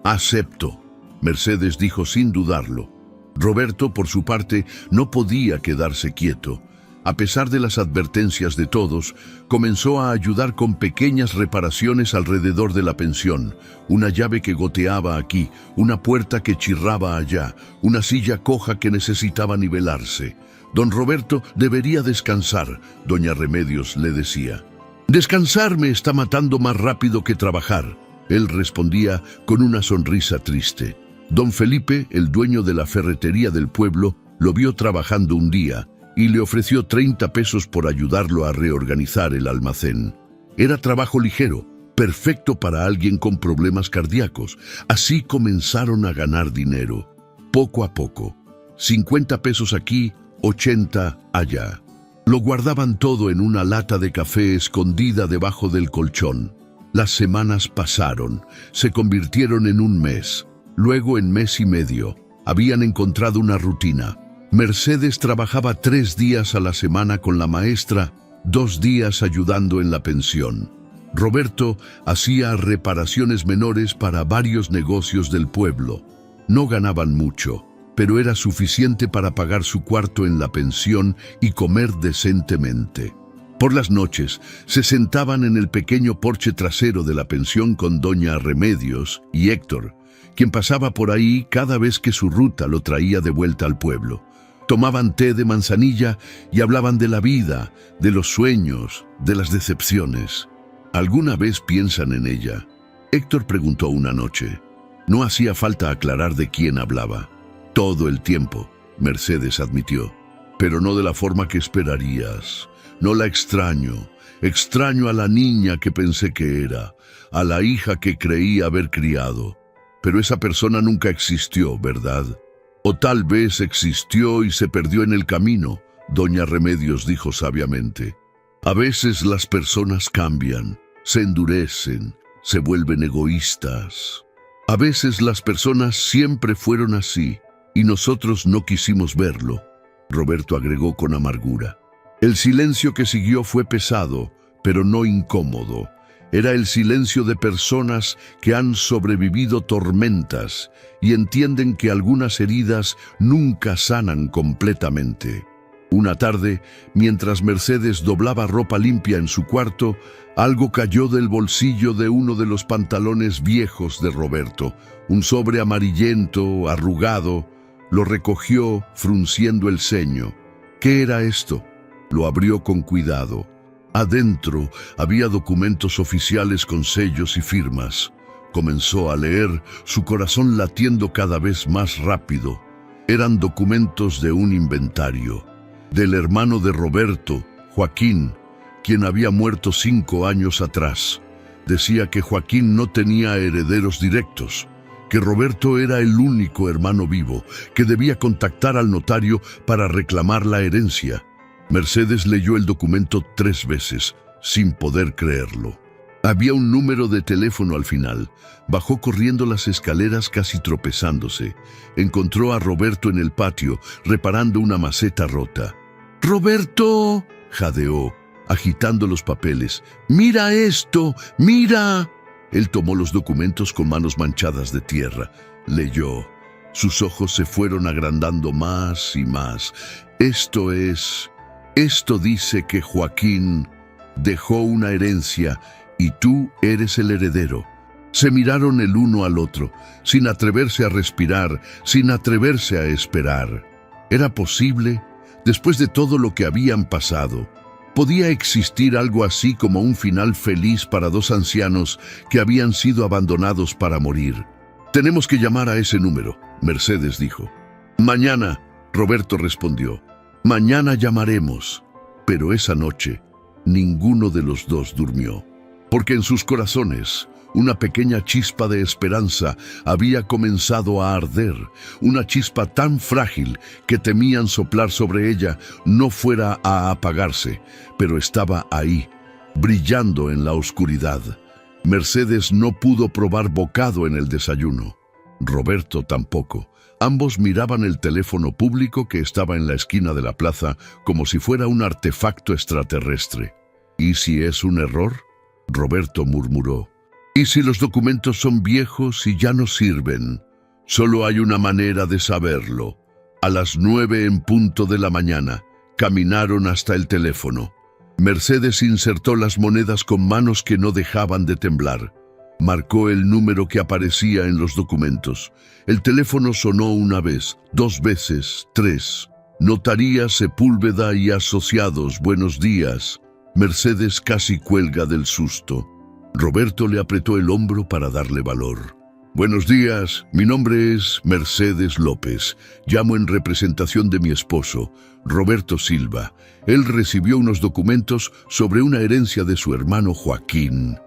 «Acepto», Mercedes dijo sin dudarlo. Roberto, por su parte, no podía quedarse quieto. A pesar de las advertencias de todos, comenzó a ayudar con pequeñas reparaciones alrededor de la pensión. Una llave que goteaba aquí, una puerta que chirraba allá, una silla coja que necesitaba nivelarse. Don Roberto debería descansar, doña Remedios le decía. «Descansar me está matando más rápido que trabajar», él respondía con una sonrisa triste. Don Felipe, el dueño de la ferretería del pueblo, lo vio trabajando un día y le ofreció 30 pesos por ayudarlo a reorganizar el almacén. Era trabajo ligero, perfecto para alguien con problemas cardíacos. Así comenzaron a ganar dinero, poco a poco. 50 pesos aquí, 80 allá. Lo guardaban todo en una lata de café escondida debajo del colchón. Las semanas pasaron, se convirtieron en un mes, luego en mes y medio. Habían encontrado una rutina. Mercedes trabajaba 3 días a la semana con la maestra, 2 días ayudando en la pensión. Roberto hacía reparaciones menores para varios negocios del pueblo. No ganaban mucho, pero era suficiente para pagar su cuarto en la pensión y comer decentemente. Por las noches, se sentaban en el pequeño porche trasero de la pensión con doña Remedios y Héctor, quien pasaba por ahí cada vez que su ruta lo traía de vuelta al pueblo. Tomaban té de manzanilla y hablaban de la vida, de los sueños, de las decepciones. ¿Alguna vez piensan en ella? Héctor preguntó una noche. No hacía falta aclarar de quién hablaba. Todo el tiempo, Mercedes admitió. Pero no de la forma que esperarías. No la extraño. Extraño a la niña que pensé que era, a la hija que creí haber criado. Pero esa persona nunca existió, ¿verdad? O tal vez existió y se perdió en el camino, doña Remedios dijo sabiamente. A veces las personas cambian, se endurecen, se vuelven egoístas. A veces las personas siempre fueron así y nosotros no quisimos verlo, Roberto agregó con amargura. El silencio que siguió fue pesado, pero no incómodo. Era el silencio de personas que han sobrevivido tormentas y entienden que algunas heridas nunca sanan completamente. Una tarde, mientras Mercedes doblaba ropa limpia en su cuarto, algo cayó del bolsillo de uno de los pantalones viejos de Roberto, un sobre amarillento, arrugado. Lo recogió, frunciendo el ceño. ¿Qué era esto? Lo abrió con cuidado. Adentro había documentos oficiales con sellos y firmas. Comenzó a leer, su corazón latiendo cada vez más rápido. Eran documentos de un inventario. Del hermano de Roberto, Joaquín, quien había muerto 5 años atrás. Decía que Joaquín no tenía herederos directos, que Roberto era el único hermano vivo, que debía contactar al notario para reclamar la herencia. Mercedes leyó el documento 3 veces, sin poder creerlo. Había un número de teléfono al final. Bajó corriendo las escaleras casi tropezándose. Encontró a Roberto en el patio, reparando una maceta rota. ¡Roberto!, jadeó, agitando los papeles. ¡Mira esto! ¡Mira! Él tomó los documentos con manos manchadas de tierra. Leyó. Sus ojos se fueron agrandando más y más. Esto dice que Joaquín dejó una herencia y tú eres el heredero. Se miraron el uno al otro, sin atreverse a respirar, sin atreverse a esperar. ¿Era posible? Después de todo lo que habían pasado, ¿podía existir algo así como un final feliz para 2 ancianos que habían sido abandonados para morir? Tenemos que llamar a ese número, Mercedes dijo. Mañana, Roberto respondió. Mañana llamaremos. Pero esa noche, ninguno de los dos durmió. Porque en sus corazones, una pequeña chispa de esperanza había comenzado a arder, una chispa tan frágil que temían soplar sobre ella no fuera a apagarse, pero estaba ahí, brillando en la oscuridad. Mercedes no pudo probar bocado en el desayuno. Roberto tampoco. Ambos miraban el teléfono público que estaba en la esquina de la plaza como si fuera un artefacto extraterrestre. ¿Y si es un error?, Roberto murmuró. ¿Y si los documentos son viejos y ya no sirven? Solo hay una manera de saberlo. A las 9 en punto de la mañana, caminaron hasta el teléfono. Mercedes insertó las monedas con manos que no dejaban de temblar. Marcó el número que aparecía en los documentos. El teléfono sonó 1 vez, 2 veces, 3. Notaría Sepúlveda y Asociados, buenos días. Mercedes casi cuelga del susto. Roberto le apretó el hombro para darle valor. Buenos días, mi nombre es Mercedes López. Llamo en representación de mi esposo, Roberto Silva. Él recibió unos documentos sobre una herencia de su hermano Joaquín.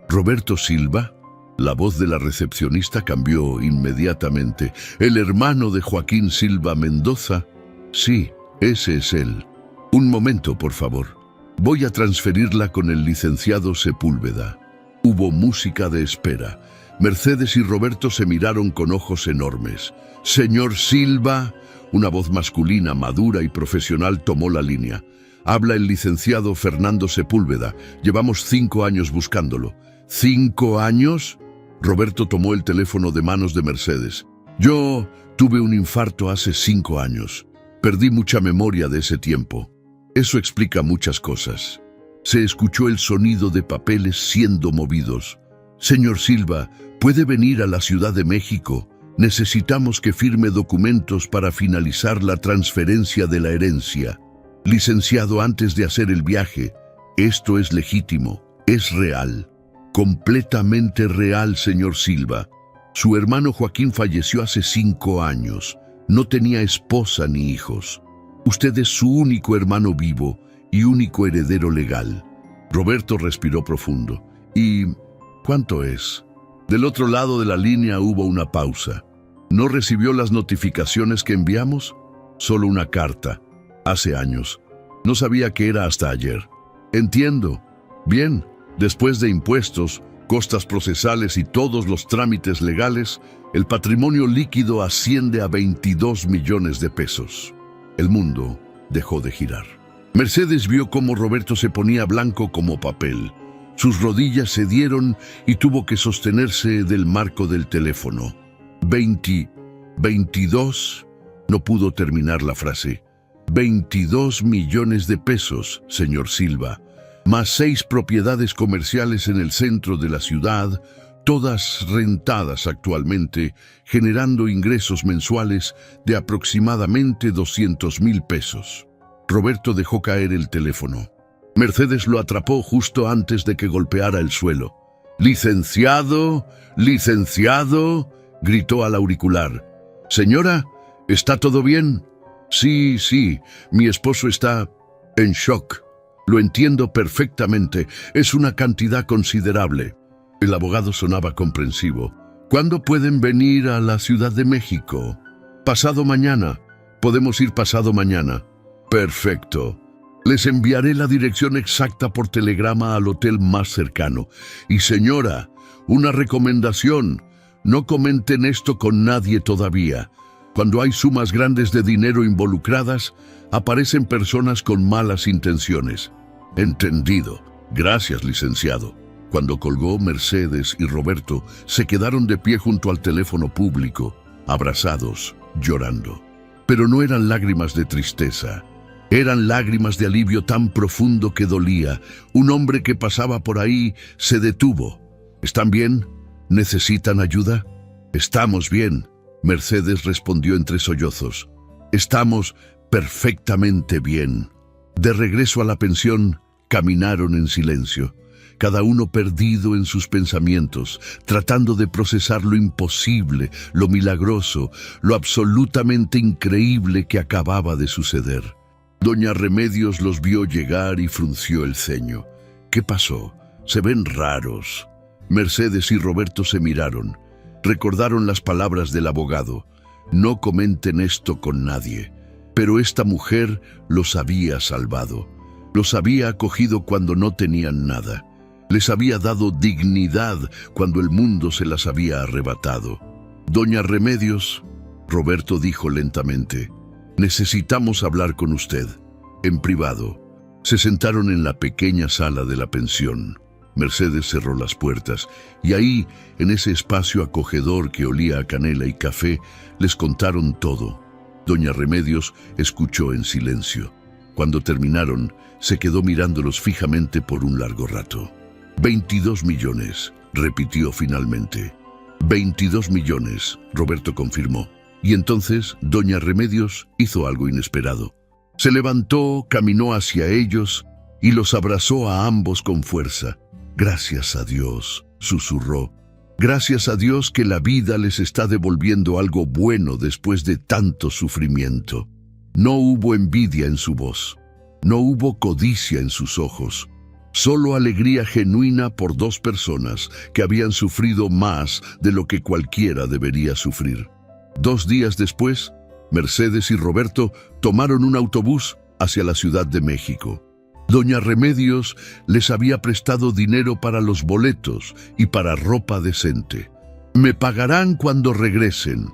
¿Roberto Silva? La voz de la recepcionista cambió inmediatamente. ¿El hermano de Joaquín Silva Mendoza? Sí, ese es él. Un momento, por favor. Voy a transferirla con el licenciado Sepúlveda. Hubo música de espera. Mercedes y Roberto se miraron con ojos enormes. Señor Silva, una voz masculina, madura y profesional tomó la línea. Habla el licenciado Fernando Sepúlveda. Llevamos 5 años buscándolo. ¿5 años? Roberto tomó el teléfono de manos de Mercedes. Yo tuve un infarto hace 5 años. Perdí mucha memoria de ese tiempo. Eso explica muchas cosas. Se escuchó el sonido de papeles siendo movidos. Señor Silva, ¿puede venir a la Ciudad de México? Necesitamos que firme documentos para finalizar la transferencia de la herencia. Licenciado, antes de hacer el viaje, esto es legítimo. Es real, completamente real, señor Silva. Su hermano Joaquín falleció hace 5 años. No tenía esposa ni hijos. Usted es su único hermano vivo y único heredero legal. Roberto respiró profundo. ¿Y cuánto es? Del otro lado de la línea hubo una pausa. ¿No recibió las notificaciones que enviamos? Solo una carta. Hace años. No sabía que era hasta ayer. Entiendo. Bien, después de impuestos, costas procesales y todos los trámites legales, el patrimonio líquido asciende a 22 millones de pesos. El mundo dejó de girar. Mercedes vio cómo Roberto se ponía blanco como papel. Sus rodillas cedieron y tuvo que sostenerse del marco del teléfono. 22, no pudo terminar la frase. 22 millones de pesos, señor Silva, más 6 propiedades comerciales en el centro de la ciudad, todas rentadas actualmente, generando ingresos mensuales de aproximadamente 200,000 pesos. Roberto dejó caer el teléfono. Mercedes lo atrapó justo antes de que golpeara el suelo. «¡Licenciado! ¡Licenciado!», gritó al auricular. «Señora, ¿está todo bien?» Sí, mi esposo está en shock. Lo entiendo perfectamente. Es una cantidad considerable». El abogado sonaba comprensivo. «¿Cuándo pueden venir a la Ciudad de México?» «Pasado mañana. Podemos ir pasado mañana». «Perfecto. Les enviaré la dirección exacta por telegrama al hotel más cercano. Y señora, una recomendación. No comenten esto con nadie todavía. Cuando hay sumas grandes de dinero involucradas, aparecen personas con malas intenciones». «Entendido. Gracias, licenciado». Cuando colgó, Mercedes y Roberto se quedaron de pie junto al teléfono público, abrazados, llorando. Pero no eran lágrimas de tristeza. Eran lágrimas de alivio tan profundo que dolía. Un hombre que pasaba por ahí se detuvo. «¿Están bien? ¿Necesitan ayuda?» «Estamos bien», Mercedes respondió entre sollozos. «Estamos perfectamente bien». De regreso a la pensión, caminaron en silencio, cada uno perdido en sus pensamientos, tratando de procesar lo imposible, lo milagroso, lo absolutamente increíble que acababa de suceder. Doña Remedios los vio llegar y frunció el ceño. «¿Qué pasó? Se ven raros». Mercedes y Roberto se miraron. Recordaron las palabras del abogado. «No comenten esto con nadie». Pero esta mujer los había salvado. Los había acogido cuando no tenían nada. Les había dado dignidad cuando el mundo se las había arrebatado. «Doña Remedios», Roberto dijo lentamente, «necesitamos hablar con usted, en privado». Se sentaron en la pequeña sala de la pensión. Mercedes cerró las puertas y ahí, en ese espacio acogedor que olía a canela y café, les contaron todo. Doña Remedios escuchó en silencio. Cuando terminaron, se quedó mirándolos fijamente por un largo rato. 22 millones, repitió finalmente. 22 millones, Roberto confirmó. Y entonces Doña Remedios hizo algo inesperado. Se levantó, caminó hacia ellos y los abrazó a ambos con fuerza. «Gracias a Dios», susurró. «Gracias a Dios que la vida les está devolviendo algo bueno después de tanto sufrimiento». No hubo envidia en su voz. No hubo codicia en sus ojos. Solo alegría genuina por 2 personas que habían sufrido más de lo que cualquiera debería sufrir. 2 días después, Mercedes y Roberto tomaron un autobús hacia la Ciudad de México. Doña Remedios les había prestado dinero para los boletos y para ropa decente. «Me pagarán cuando regresen»,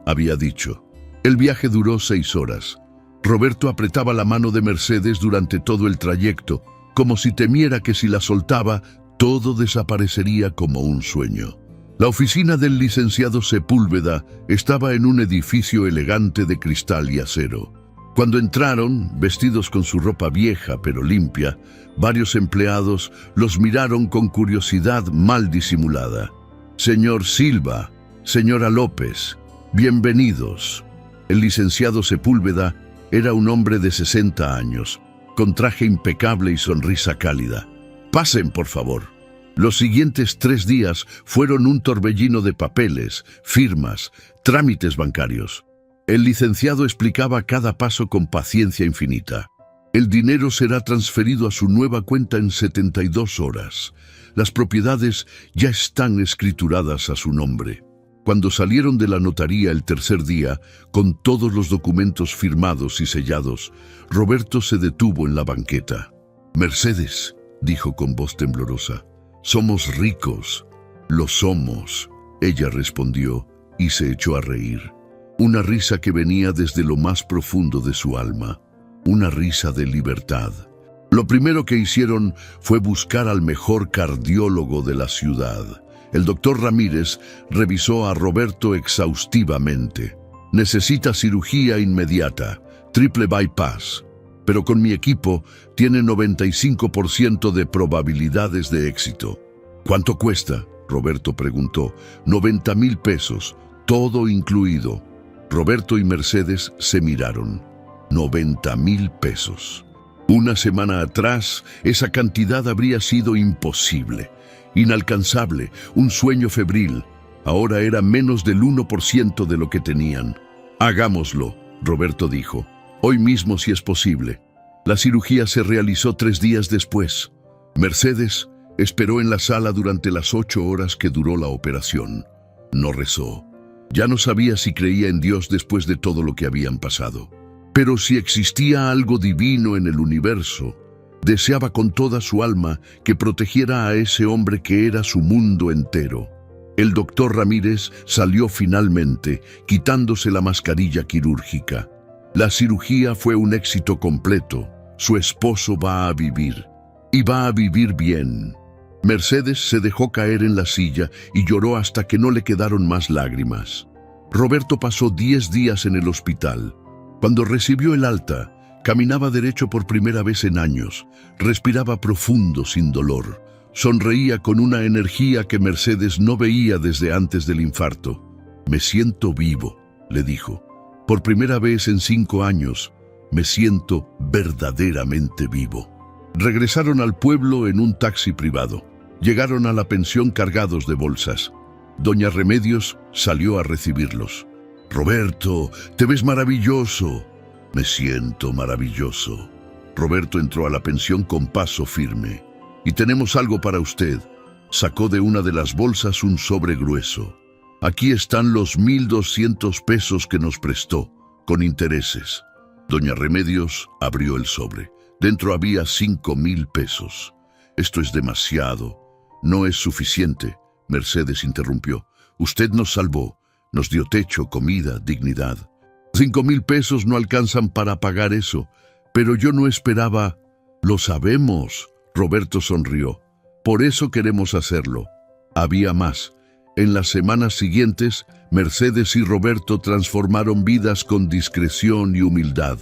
había dicho. El viaje duró 6 horas. Roberto apretaba la mano de Mercedes durante todo el trayecto, como si temiera que si la soltaba, todo desaparecería como un sueño. La oficina del licenciado Sepúlveda estaba en un edificio elegante de cristal y acero. Cuando entraron, vestidos con su ropa vieja pero limpia, varios empleados los miraron con curiosidad mal disimulada. «Señor Silva, señora López, bienvenidos». El licenciado Sepúlveda era un hombre de 60 años, con traje impecable y sonrisa cálida. Pasen, por favor. Los siguientes 3 días fueron un torbellino de papeles, firmas, trámites bancarios. El licenciado explicaba cada paso con paciencia infinita. El dinero será transferido a su nueva cuenta en 72 horas. Las propiedades ya están escrituradas a su nombre. Cuando salieron de la notaría el tercer día, con todos los documentos firmados y sellados, Roberto se detuvo en la banqueta. «Mercedes», dijo con voz temblorosa, «somos ricos». «Lo somos», ella respondió y se echó a reír. Una risa que venía desde lo más profundo de su alma. Una risa de libertad. Lo primero que hicieron fue buscar al mejor cardiólogo de la ciudad. El doctor Ramírez revisó a Roberto exhaustivamente. «Necesita cirugía inmediata, triple bypass, pero con mi equipo tiene 95% de probabilidades de éxito». «¿Cuánto cuesta?», Roberto preguntó. «90,000 pesos, todo incluido». Roberto y Mercedes se miraron. 90,000 pesos. Una semana atrás, esa cantidad habría sido imposible, inalcanzable, un sueño febril. Ahora era menos del 1% de lo que tenían. «Hagámoslo», Roberto dijo. «Hoy mismo si es posible». La cirugía se realizó 3 días después. Mercedes esperó en la sala durante las 8 horas que duró la operación. No rezó. Ya no sabía si creía en Dios después de todo lo que habían pasado. Pero si existía algo divino en el universo, deseaba con toda su alma que protegiera a ese hombre que era su mundo entero. El doctor Ramírez salió finalmente, quitándose la mascarilla quirúrgica. La cirugía fue un éxito completo. Su esposo va a vivir. Y va a vivir bien. Mercedes se dejó caer en la silla y lloró hasta que no le quedaron más lágrimas. Roberto pasó 10 días en el hospital. Cuando recibió el alta, caminaba derecho por primera vez en años, respiraba profundo sin dolor, sonreía con una energía que Mercedes no veía desde antes del infarto. «Me siento vivo», le dijo. «Por primera vez en 5 años, me siento verdaderamente vivo». Regresaron al pueblo en un taxi privado. Llegaron a la pensión cargados de bolsas. Doña Remedios salió a recibirlos. «Roberto, te ves maravilloso». «Me siento maravilloso». Roberto entró a la pensión con paso firme. «Y tenemos algo para usted». Sacó de una de las bolsas un sobre grueso. «Aquí están los 1,200 pesos que nos prestó, con intereses». Doña Remedios abrió el sobre. Dentro había 5,000 pesos. «Esto es demasiado. No es suficiente», Mercedes interrumpió. «Usted nos salvó. Nos dio techo, comida, dignidad. 5,000 pesos no alcanzan para pagar eso. Pero yo no esperaba». «Lo sabemos», Roberto sonrió. «Por eso queremos hacerlo». Había más. En las semanas siguientes, Mercedes y Roberto transformaron vidas con discreción y humildad.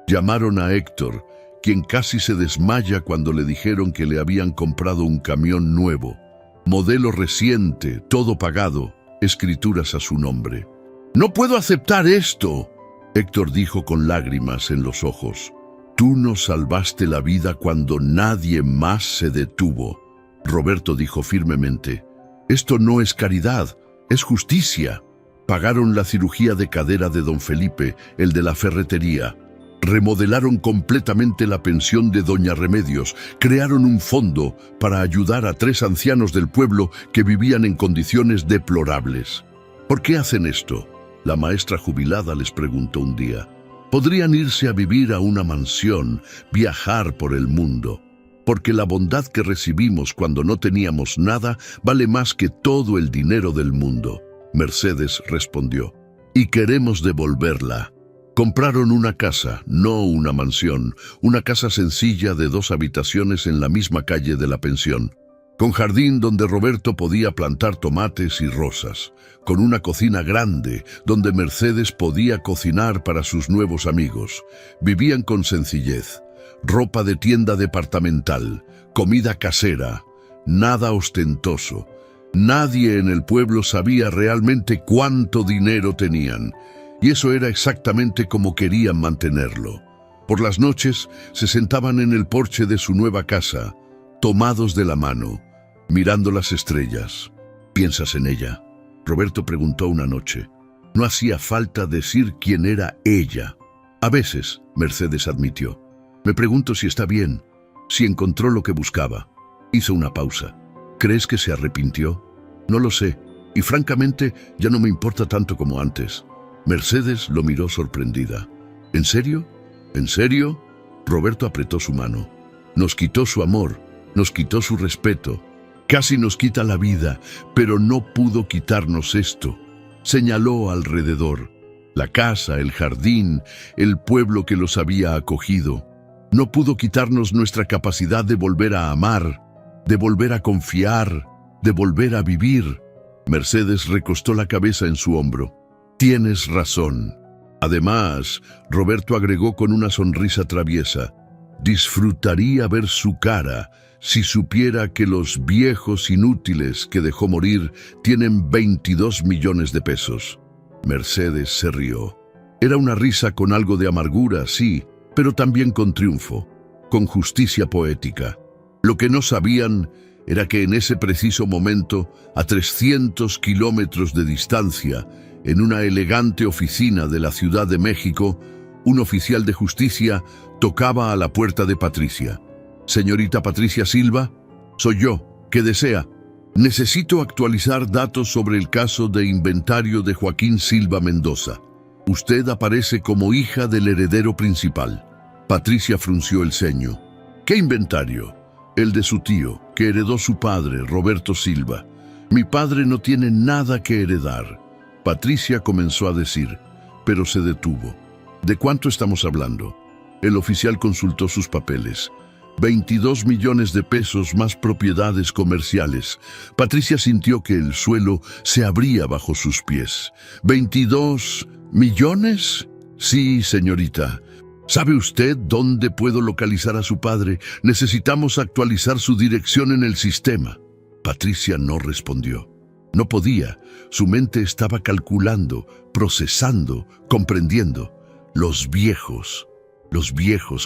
Llamaron a Héctor, quien casi se desmaya cuando le dijeron que le habían comprado un camión nuevo. Modelo reciente, todo pagado, escrituras a su nombre. «No puedo aceptar esto», Héctor dijo con lágrimas en los ojos. «Tú nos salvaste la vida cuando nadie más se detuvo», Roberto dijo firmemente. «Esto no es caridad, es justicia». Pagaron la cirugía de cadera de don Felipe, el de la ferretería. Remodelaron completamente la pensión de Doña Remedios, crearon un fondo para ayudar a 3 ancianos del pueblo que vivían en condiciones deplorables. «¿Por qué hacen esto?», la maestra jubilada les preguntó un día. «Podrían irse a vivir a una mansión, viajar por el mundo. Porque la bondad que recibimos cuando no teníamos nada vale más que todo el dinero del mundo», Mercedes respondió. «Y queremos devolverla». Compraron una casa, no una mansión, una casa sencilla de 2 habitaciones en la misma calle de la pensión, con jardín donde Roberto podía plantar tomates y rosas, con una cocina grande donde Mercedes podía cocinar para sus nuevos amigos. Vivían con sencillez, ropa de tienda departamental, comida casera, nada ostentoso. Nadie en el pueblo sabía realmente cuánto dinero tenían. Y eso era exactamente como querían mantenerlo. Por las noches se sentaban en el porche de su nueva casa, tomados de la mano, mirando las estrellas. ¿Piensas en ella?, Roberto preguntó una noche. No hacía falta decir quién era ella. A veces, Mercedes admitió. Me pregunto si está bien, si encontró lo que buscaba. Hizo una pausa. ¿Crees que se arrepintió? No lo sé, y francamente ya no me importa tanto como antes. Mercedes lo miró sorprendida. ¿En serio? ¿En serio? Roberto apretó su mano. Nos quitó su amor, nos quitó su respeto. Casi nos quita la vida, pero no pudo quitarnos esto. Señaló alrededor. La casa, el jardín, el pueblo que los había acogido. No pudo quitarnos nuestra capacidad de volver a amar, de volver a confiar, de volver a vivir. Mercedes recostó la cabeza en su hombro. Tienes razón. Además, Roberto agregó con una sonrisa traviesa, disfrutaría ver su cara si supiera que los viejos inútiles que dejó morir tienen 22 millones de pesos. Mercedes se rió. Era una risa con algo de amargura, sí, pero también con triunfo, con justicia poética. Lo que no sabían era que en ese preciso momento, a 300 kilómetros de distancia, en una elegante oficina de la Ciudad de México, un oficial de justicia tocaba a la puerta de Patricia. «Señorita Patricia Silva, soy yo. ¿Qué desea?» «Necesito actualizar datos sobre el caso de inventario de Joaquín Silva Mendoza. Usted aparece como hija del heredero principal». Patricia frunció el ceño. «¿Qué inventario?» «El de su tío, que heredó su padre, Roberto Silva. Mi padre no tiene nada que heredar». Patricia comenzó a decir, pero se detuvo. ¿De cuánto estamos hablando? El oficial consultó sus papeles. 22 millones de pesos más propiedades comerciales. Patricia sintió que el suelo se abría bajo sus pies. ¿22 millones? Sí, señorita. ¿Sabe usted dónde puedo localizar a su padre? Necesitamos actualizar su dirección en el sistema. Patricia no respondió. No podía. Su mente estaba calculando, procesando, comprendiendo. Los viejos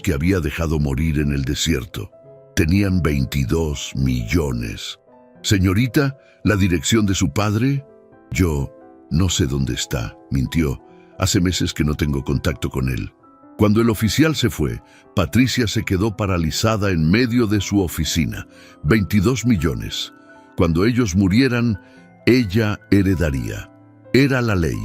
que había dejado morir en el desierto, tenían 22 millones. Señorita, ¿la dirección de su padre? Yo no sé dónde está, mintió. Hace meses que no tengo contacto con él. Cuando el oficial se fue, Patricia se quedó paralizada en medio de su oficina. 22 millones. Cuando ellos murieran, ella heredaría. Era la ley,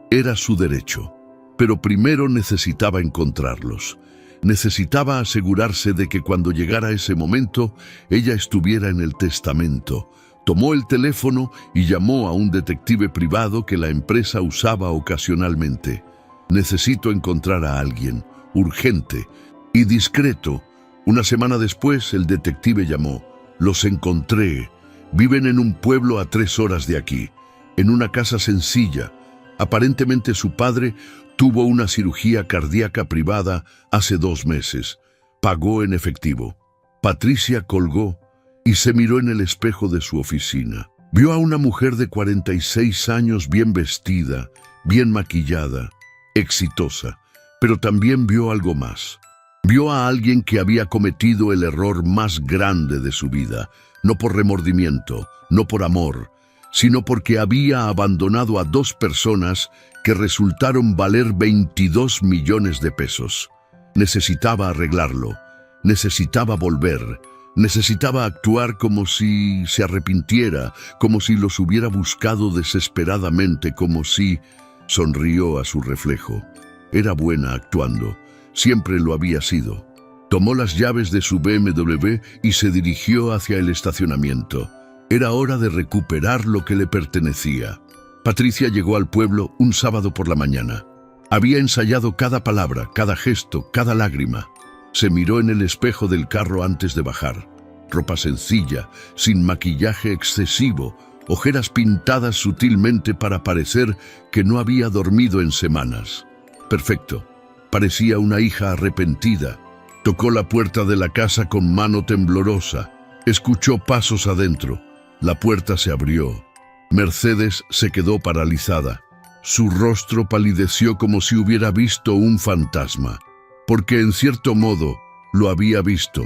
era su derecho. Pero primero necesitaba encontrarlos. Necesitaba asegurarse de que cuando llegara ese momento, ella estuviera en el testamento. Tomó el teléfono y llamó a un detective privado que la empresa usaba ocasionalmente. Necesito encontrar a alguien, urgente y discreto. Una semana después, el detective llamó. Los encontré. Viven en un pueblo a 3 horas de aquí, en una casa sencilla. Aparentemente su padre tuvo una cirugía cardíaca privada hace 2 meses. Pagó en efectivo. Patricia colgó y se miró en el espejo de su oficina. Vio a una mujer de 46 años bien vestida, bien maquillada, exitosa, pero también vio algo más. Vio a alguien que había cometido el error más grande de su vida, no por remordimiento, no por amor, sino porque había abandonado a 2 personas que resultaron valer 22 millones de pesos. Necesitaba arreglarlo, necesitaba volver, necesitaba actuar como si se arrepintiera, como si los hubiera buscado desesperadamente, como si... Sonrió a su reflejo. Era buena actuando, siempre lo había sido. Tomó las llaves de su BMW y se dirigió hacia el estacionamiento. Era hora de recuperar lo que le pertenecía. Patricia llegó al pueblo un sábado por la mañana. Había ensayado cada palabra, cada gesto, cada lágrima. Se miró en el espejo del carro antes de bajar. Ropa sencilla, sin maquillaje excesivo, ojeras pintadas sutilmente para parecer que no había dormido en semanas. Perfecto. Parecía una hija arrepentida. Tocó la puerta de la casa con mano temblorosa. Escuchó pasos adentro. La puerta se abrió. Mercedes se quedó paralizada. Su rostro palideció como si hubiera visto un fantasma, porque en cierto modo lo había visto.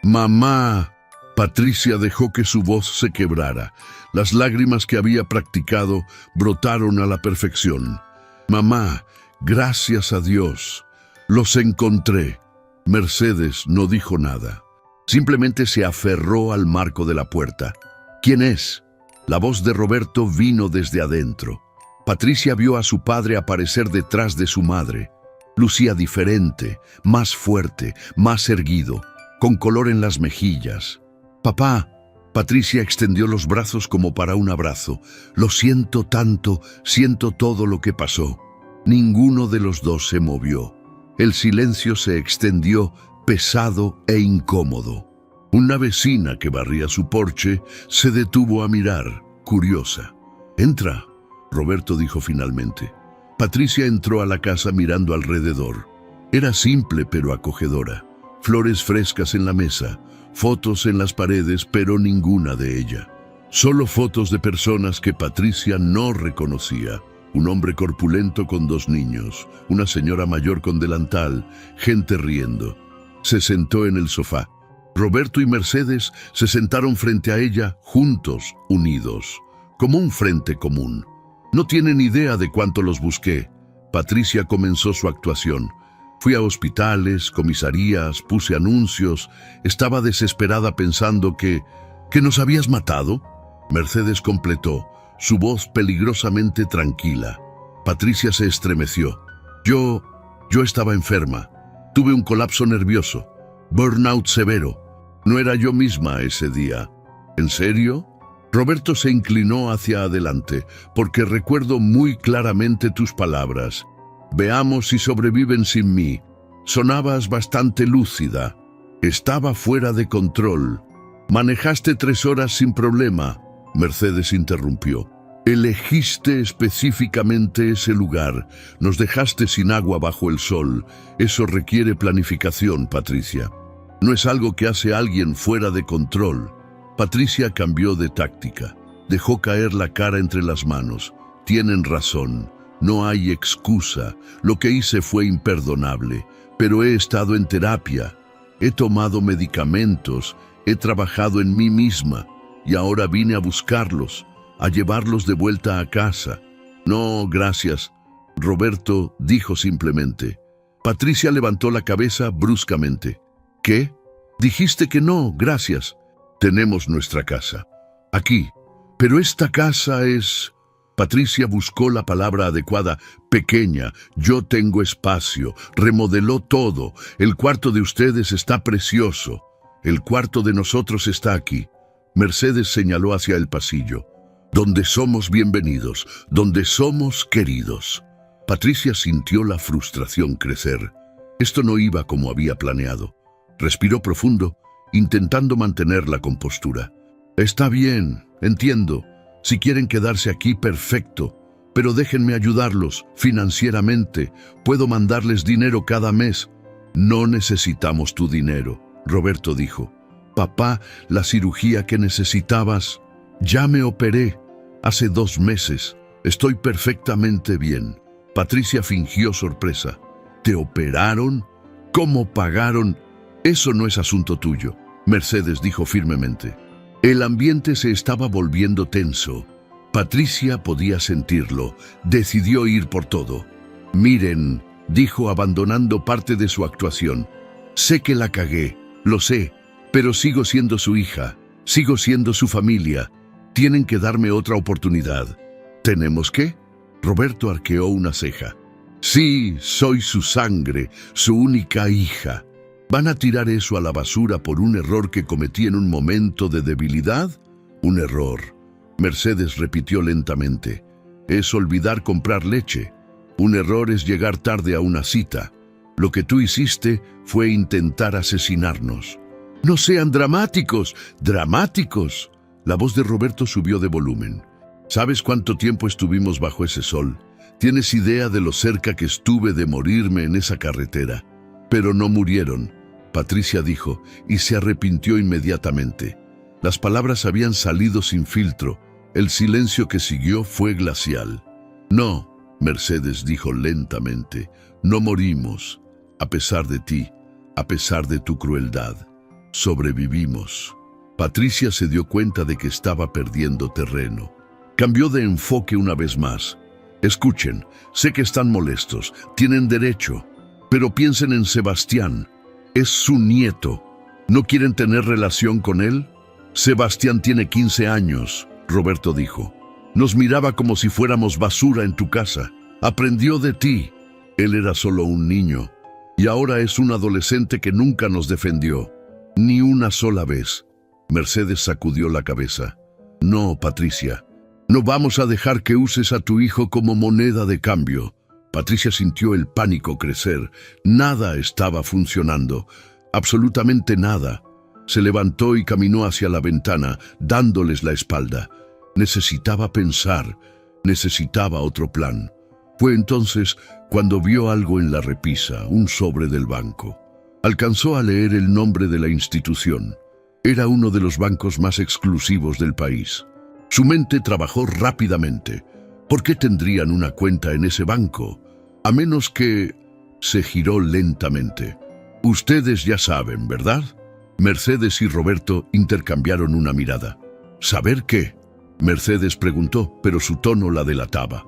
«Mamá», Patricia dejó que su voz se quebrara. Las lágrimas que había practicado brotaron a la perfección. «Mamá, gracias a Dios, los encontré». Mercedes no dijo nada. Simplemente se aferró al marco de la puerta. «¿Quién es?». La voz de Roberto vino desde adentro. Patricia vio a su padre aparecer detrás de su madre. Lucía diferente, más fuerte, más erguido, con color en las mejillas. «Papá». Patricia extendió los brazos como para un abrazo. «Lo siento tanto, siento todo lo que pasó». Ninguno de los dos se movió. El silencio se extendió, pesado e incómodo. Una vecina que barría su porche se detuvo a mirar, curiosa. «Entra», Roberto dijo finalmente. Patricia entró a la casa mirando alrededor. Era simple pero acogedora. Flores frescas en la mesa, fotos en las paredes, pero ninguna de ella. Solo fotos de personas que Patricia no reconocía. Un hombre corpulento con 2 niños, una señora mayor con delantal, gente riendo. Se sentó en el sofá. Roberto y Mercedes se sentaron frente a ella, juntos, unidos, como un frente común. «No tienen idea de cuánto los busqué». Patricia comenzó su actuación. «Fui a hospitales, comisarías, puse anuncios. Estaba desesperada pensando que nos habías matado». Mercedes completó, su voz peligrosamente tranquila. Patricia se estremeció. Yo estaba enferma. Tuve un colapso nervioso. Burnout severo. No era yo misma ese día». «¿En serio?». Roberto se inclinó hacia adelante, «porque recuerdo muy claramente tus palabras. Veamos si sobreviven sin mí». Sonabas bastante lúcida. «Estaba fuera de control». «Manejaste 3 horas sin problema». Mercedes interrumpió. «Elegiste específicamente ese lugar. Nos dejaste sin agua bajo el sol. Eso requiere planificación, Patricia. No es algo que hace alguien fuera de control». Patricia cambió de táctica. Dejó caer la cara entre las manos. «Tienen razón. No hay excusa. Lo que hice fue imperdonable. Pero he estado en terapia. He tomado medicamentos. He trabajado en mí misma. Y ahora vine a buscarlos, a llevarlos de vuelta a casa». «No, gracias», Roberto dijo simplemente. Patricia levantó la cabeza bruscamente. «¿Qué? Dijiste que no, gracias». «Tenemos nuestra casa. Aquí. Pero esta casa es...». Patricia buscó la palabra adecuada. «Pequeña. Yo tengo espacio. Remodeló todo. El cuarto de ustedes está precioso. El cuarto de nosotros está aquí». Mercedes señaló hacia el pasillo. «Donde somos bienvenidos. Donde somos queridos». Patricia sintió la frustración crecer. Esto no iba como había planeado. Respiró profundo, intentando mantener la compostura. «Está bien, entiendo. Si quieren quedarse aquí, perfecto. Pero déjenme ayudarlos financieramente. Puedo mandarles dinero cada mes». «No necesitamos tu dinero», Roberto dijo. «Papá, la cirugía que necesitabas, ya me operé. Hace 2 meses. Estoy perfectamente bien». Patricia fingió sorpresa. «¿Te operaron? ¿Cómo pagaron?» «Eso no es asunto tuyo», Mercedes dijo firmemente. El ambiente se estaba volviendo tenso. Patricia podía sentirlo. Decidió ir por todo. «Miren», dijo abandonando parte de su actuación. «Sé que la cagué, lo sé, pero sigo siendo su hija, sigo siendo su familia. Tienen que darme otra oportunidad». «¿Tenemos qué?». Roberto arqueó una ceja. «Sí, soy su sangre, su única hija. ¿Van a tirar eso a la basura por un error que cometí en un momento de debilidad?». «Un error», Mercedes repitió lentamente. «Es olvidar comprar leche. Un error es llegar tarde a una cita. Lo que tú hiciste fue intentar asesinarnos». «No sean dramáticos, dramáticos». La voz de Roberto subió de volumen. «¿Sabes cuánto tiempo estuvimos bajo ese sol? ¿Tienes idea de lo cerca que estuve de morirme en esa carretera?». «Pero no murieron», Patricia dijo, y se arrepintió inmediatamente. Las palabras habían salido sin filtro. El silencio que siguió fue glacial. «No», Mercedes dijo lentamente, «no morimos. A pesar de ti, a pesar de tu crueldad, sobrevivimos». Patricia se dio cuenta de que estaba perdiendo terreno. Cambió de enfoque una vez más. Escuchen, sé que están molestos, tienen derecho, pero piensen en Sebastián. Es su nieto. ¿No quieren tener relación con él? Sebastián tiene 15 años, Roberto dijo. Nos miraba como si fuéramos basura en tu casa. Aprendió de ti. Él era solo un niño. Y ahora es un adolescente que nunca nos defendió. Ni una sola vez. Mercedes sacudió la cabeza. No, Patricia. No vamos a dejar que uses a tu hijo como moneda de cambio. Patricia sintió el pánico crecer. Nada estaba funcionando. Absolutamente nada. Se levantó y caminó hacia la ventana, dándoles la espalda. Necesitaba pensar. Necesitaba otro plan. Fue entonces cuando vio algo en la repisa, un sobre del banco. Alcanzó a leer el nombre de la institución. Era uno de los bancos más exclusivos del país. Su mente trabajó rápidamente. ¿Por qué tendrían una cuenta en ese banco? A menos que... Se giró lentamente. Ustedes ya saben, ¿verdad? Mercedes y Roberto intercambiaron una mirada. ¿Saber qué? Mercedes preguntó, pero su tono la delataba.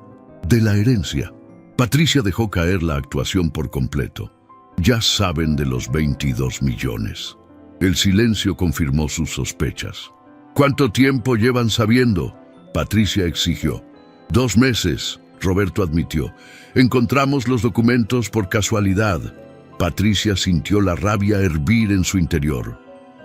De la herencia. Patricia dejó caer la actuación por completo. Ya saben de los 22 millones. El silencio confirmó sus sospechas. ¿Cuánto tiempo llevan sabiendo? Patricia exigió. 2 meses, Roberto admitió. Encontramos los documentos por casualidad. Patricia sintió la rabia hervir en su interior.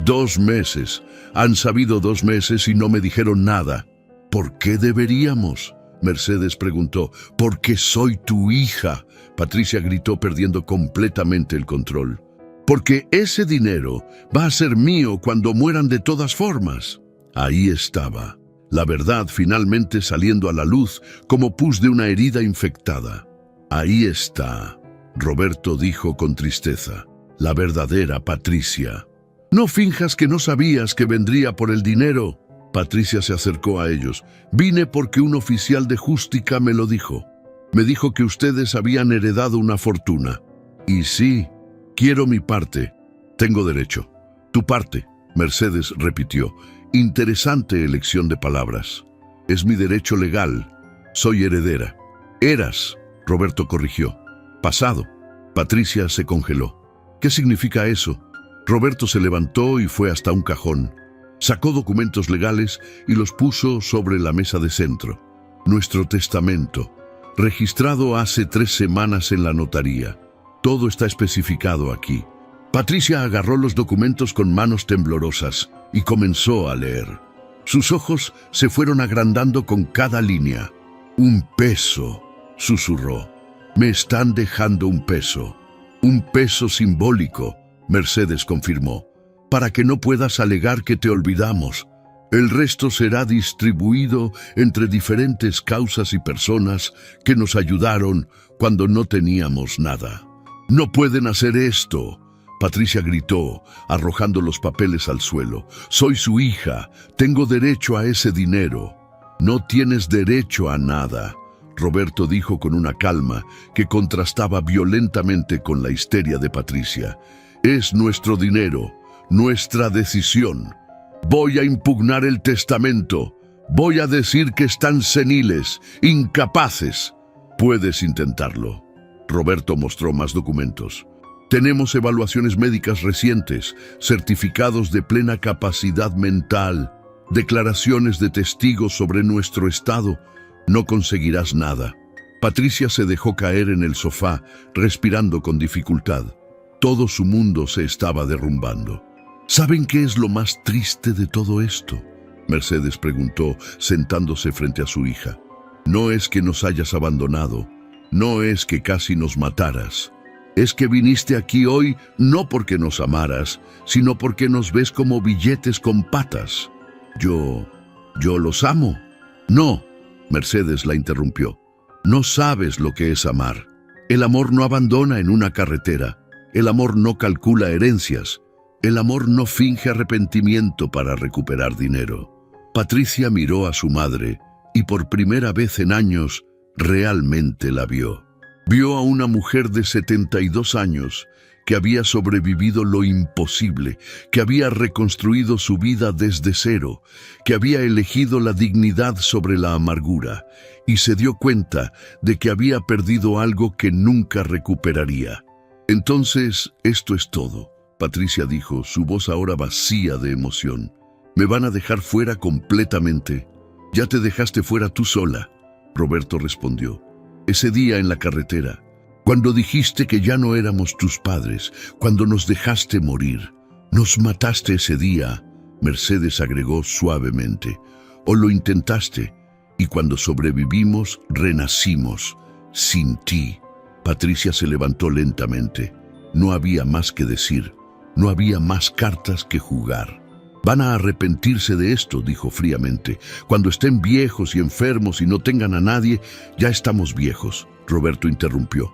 2 meses. Han sabido 2 meses y no me dijeron nada. ¿Por qué deberíamos? Mercedes preguntó. Porque soy tu hija. Patricia gritó, perdiendo completamente el control. Porque ese dinero va a ser mío cuando mueran de todas formas. Ahí estaba, la verdad finalmente saliendo a la luz como pus de una herida infectada. Ahí está, Roberto dijo con tristeza, la verdadera Patricia. No finjas que no sabías que vendría por el dinero. Patricia se acercó a ellos. Vine porque un oficial de Justica me lo dijo. Me dijo que ustedes habían heredado una fortuna. Y sí, quiero mi parte. Tengo derecho. Tu parte, Mercedes repitió. Interesante elección de palabras. Es mi derecho legal. Soy heredera. Eras, Roberto corrigió. Pasado. Patricia se congeló. ¿Qué significa eso? Roberto se levantó y fue hasta un cajón. Sacó documentos legales y los puso sobre la mesa de centro. Nuestro testamento, registrado hace 3 semanas en la notaría. Todo está especificado aquí. Patricia agarró los documentos con manos temblorosas y comenzó a leer. Sus ojos se fueron agrandando con cada línea. «Un peso», susurró. «Me están dejando un peso. Un peso simbólico», Mercedes confirmó, «para que no puedas alegar que te olvidamos. El resto será distribuido entre diferentes causas y personas que nos ayudaron cuando no teníamos nada». «No pueden hacer esto», Patricia gritó, arrojando los papeles al suelo. «Soy su hija. Tengo derecho a ese dinero». «No tienes derecho a nada», Roberto dijo con una calma que contrastaba violentamente con la histeria de Patricia. «Es nuestro dinero, nuestra decisión. Voy a impugnar el testamento. Voy a decir que están seniles, incapaces. Puedes intentarlo». Roberto mostró más documentos. «Tenemos evaluaciones médicas recientes, certificados de plena capacidad mental, declaraciones de testigos sobre nuestro estado. No conseguirás nada». Patricia se dejó caer en el sofá, respirando con dificultad. Todo su mundo se estaba derrumbando. ¿Saben qué es lo más triste de todo esto?, Mercedes preguntó, sentándose frente a su hija. «No es que nos hayas abandonado, no es que casi nos mataras. Es que viniste aquí hoy no porque nos amaras, sino porque nos ves como billetes con patas. Yo los amo». «No», Mercedes la interrumpió. «No sabes lo que es amar. El amor no abandona en una carretera. El amor no calcula herencias. El amor no finge arrepentimiento para recuperar dinero». Patricia miró a su madre y por primera vez en años realmente la vio. Vio a una mujer de 72 años que había sobrevivido lo imposible, que había reconstruido su vida desde cero, que había elegido la dignidad sobre la amargura, y se dio cuenta de que había perdido algo que nunca recuperaría. «Entonces, esto es todo», Patricia dijo, su voz ahora vacía de emoción. «¿Me van a dejar fuera completamente?» «Ya te dejaste fuera tú sola», Roberto respondió. «Ese día en la carretera, cuando dijiste que ya no éramos tus padres, cuando nos dejaste morir. Nos mataste ese día», Mercedes agregó suavemente. «O lo intentaste, y cuando sobrevivimos, renacimos, sin ti». Patricia se levantó lentamente. No había más que decir, no había más cartas que jugar. «Van a arrepentirse de esto», dijo fríamente. «Cuando estén viejos y enfermos y no tengan a nadie, ya estamos viejos», Roberto interrumpió.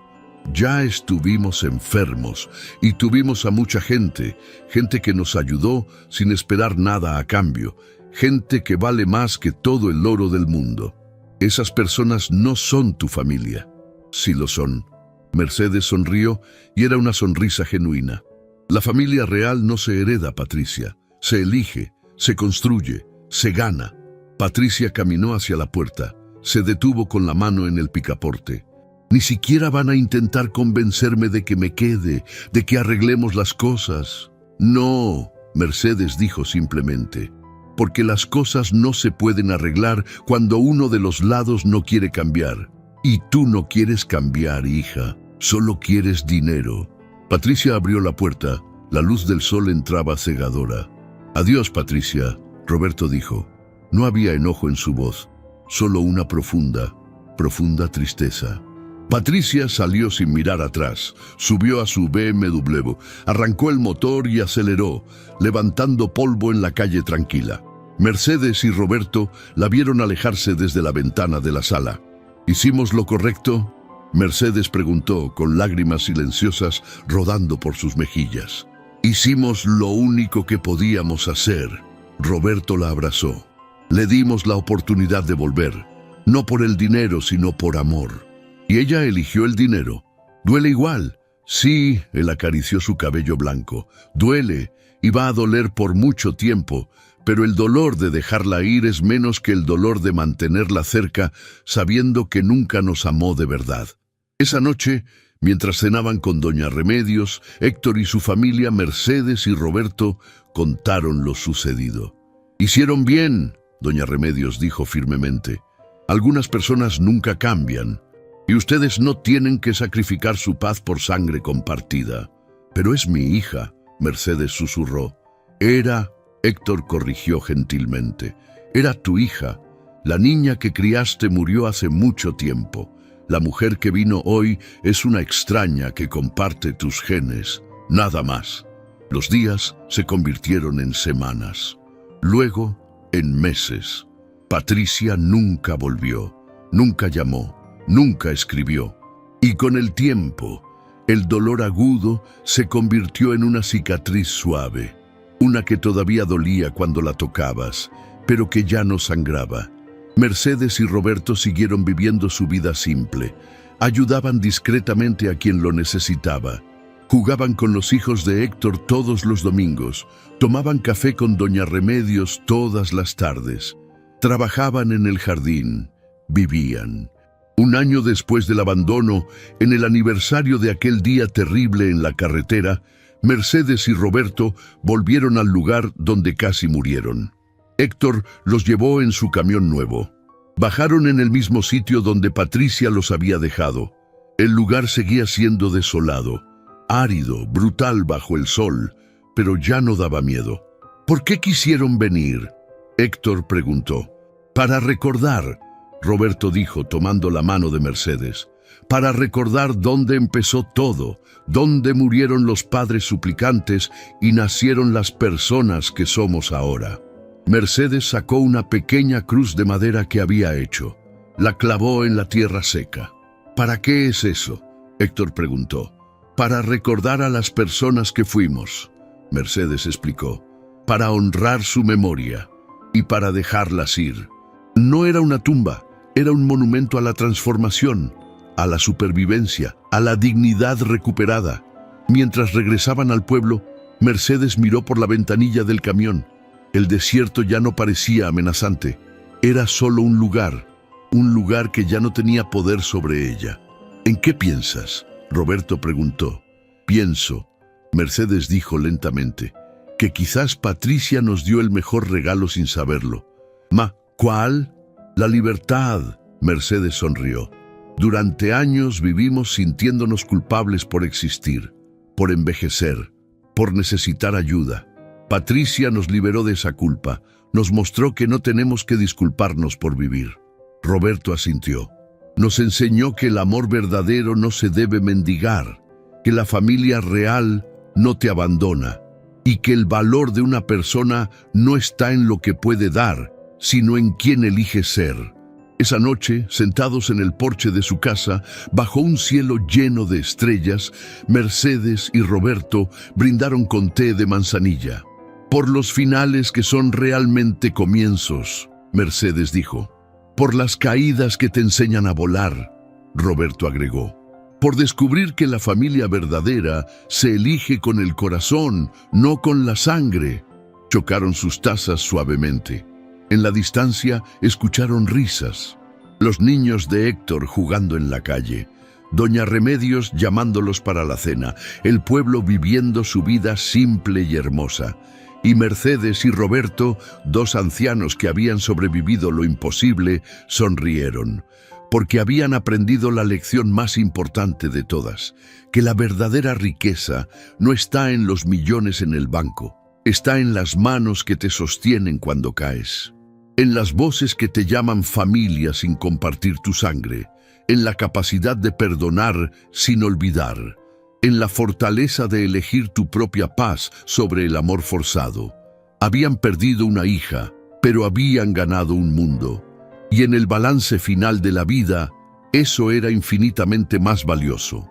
«Ya estuvimos enfermos y tuvimos a mucha gente, gente que nos ayudó sin esperar nada a cambio, gente que vale más que todo el oro del mundo. Esas personas no son tu familia». «Sí lo son». Mercedes sonrió y era una sonrisa genuina. «La familia real no se hereda, Patricia. Se elige, se construye, se gana». Patricia caminó hacia la puerta. Se detuvo con la mano en el picaporte. «Ni siquiera van a intentar convencerme de que me quede, de que arreglemos las cosas». «No», Mercedes dijo simplemente, «porque las cosas no se pueden arreglar cuando uno de los lados no quiere cambiar. Y tú no quieres cambiar, hija, solo quieres dinero». Patricia abrió la puerta. La luz del sol entraba cegadora. «Adiós, Patricia», Roberto dijo. No había enojo en su voz, solo una profunda tristeza. Patricia salió sin mirar atrás, subió a su BMW, arrancó el motor y aceleró, levantando polvo en la calle tranquila. Mercedes y Roberto la vieron alejarse desde la ventana de la sala. «¿Hicimos lo correcto?», Mercedes preguntó, con lágrimas silenciosas rodando por sus mejillas. «Hicimos lo único que podíamos hacer», Roberto la abrazó. «Le dimos la oportunidad de volver, no por el dinero, sino por amor. Y ella eligió el dinero. Duele igual». «Sí», él acarició su cabello blanco. «Duele, y va a doler por mucho tiempo, pero el dolor de dejarla ir es menos que el dolor de mantenerla cerca, sabiendo que nunca nos amó de verdad». Esa noche, mientras cenaban con doña Remedios, Héctor y su familia, Mercedes y Roberto, contaron lo sucedido. «Hicieron bien», doña Remedios dijo firmemente. «Algunas personas nunca cambian, y ustedes no tienen que sacrificar su paz por sangre compartida». «Pero es mi hija», Mercedes susurró. «Era», Héctor corrigió gentilmente. «Era tu hija. La niña que criaste murió hace mucho tiempo. La mujer que vino hoy es una extraña que comparte tus genes, nada más». Los días se convirtieron en semanas, luego en meses. Patricia nunca volvió, nunca llamó, nunca escribió. Y con el tiempo, el dolor agudo se convirtió en una cicatriz suave, una que todavía dolía cuando la tocabas, pero que ya no sangraba. Mercedes y Roberto siguieron viviendo su vida simple. Ayudaban discretamente a quien lo necesitaba. Jugaban con los hijos de Héctor todos los domingos. Tomaban café con doña Remedios todas las tardes. Trabajaban en el jardín. Vivían. Un año después del abandono, en el aniversario de aquel día terrible en la carretera, Mercedes y Roberto volvieron al lugar donde casi murieron. Héctor los llevó en su camión nuevo. Bajaron en el mismo sitio donde Patricia los había dejado. El lugar seguía siendo desolado, árido, brutal bajo el sol, pero ya no daba miedo. «¿Por qué quisieron venir?», Héctor preguntó. «Para recordar», Roberto dijo tomando la mano de Mercedes. «Para recordar dónde empezó todo, dónde murieron los padres suplicantes y nacieron las personas que somos ahora». Mercedes sacó una pequeña cruz de madera que había hecho. La clavó en la tierra seca. «¿Para qué es eso?», Héctor preguntó. «Para recordar a las personas que fuimos», Mercedes explicó. «Para honrar su memoria y para dejarlas ir». No era una tumba, era un monumento a la transformación, a la supervivencia, a la dignidad recuperada. Mientras regresaban al pueblo, Mercedes miró por la ventanilla del camión. El desierto ya no parecía amenazante. Era solo un lugar que ya no tenía poder sobre ella. ¿En qué piensas?, Roberto preguntó. Pienso, Mercedes dijo lentamente, que quizás Patricia nos dio el mejor regalo sin saberlo. ¿Cuál? La libertad, Mercedes sonrió. Durante años vivimos sintiéndonos culpables por existir, por envejecer, por necesitar ayuda. Patricia nos liberó de esa culpa, nos mostró que no tenemos que disculparnos por vivir. Roberto asintió. Nos enseñó que el amor verdadero no se debe mendigar, que la familia real no te abandona y que el valor de una persona no está en lo que puede dar, sino en quién elige ser. Esa noche, sentados en el porche de su casa, bajo un cielo lleno de estrellas, Mercedes y Roberto brindaron con té de manzanilla. Por los finales que son realmente comienzos, Mercedes dijo. Por las caídas que te enseñan a volar, Roberto agregó. Por descubrir que la familia verdadera se elige con el corazón, no con la sangre. Chocaron sus tazas suavemente. En la distancia escucharon risas. Los niños de Héctor jugando en la calle. Doña Remedios llamándolos para la cena. El pueblo viviendo su vida simple y hermosa. Y Mercedes y Roberto, dos ancianos que habían sobrevivido lo imposible, sonrieron, porque habían aprendido la lección más importante de todas, que la verdadera riqueza no está en los millones en el banco, está en las manos que te sostienen cuando caes, en las voces que te llaman familia sin compartir tu sangre, en la capacidad de perdonar sin olvidar, en la fortaleza de elegir tu propia paz sobre el amor forzado. Habían perdido una hija, pero habían ganado un mundo. Y en el balance final de la vida, eso era infinitamente más valioso.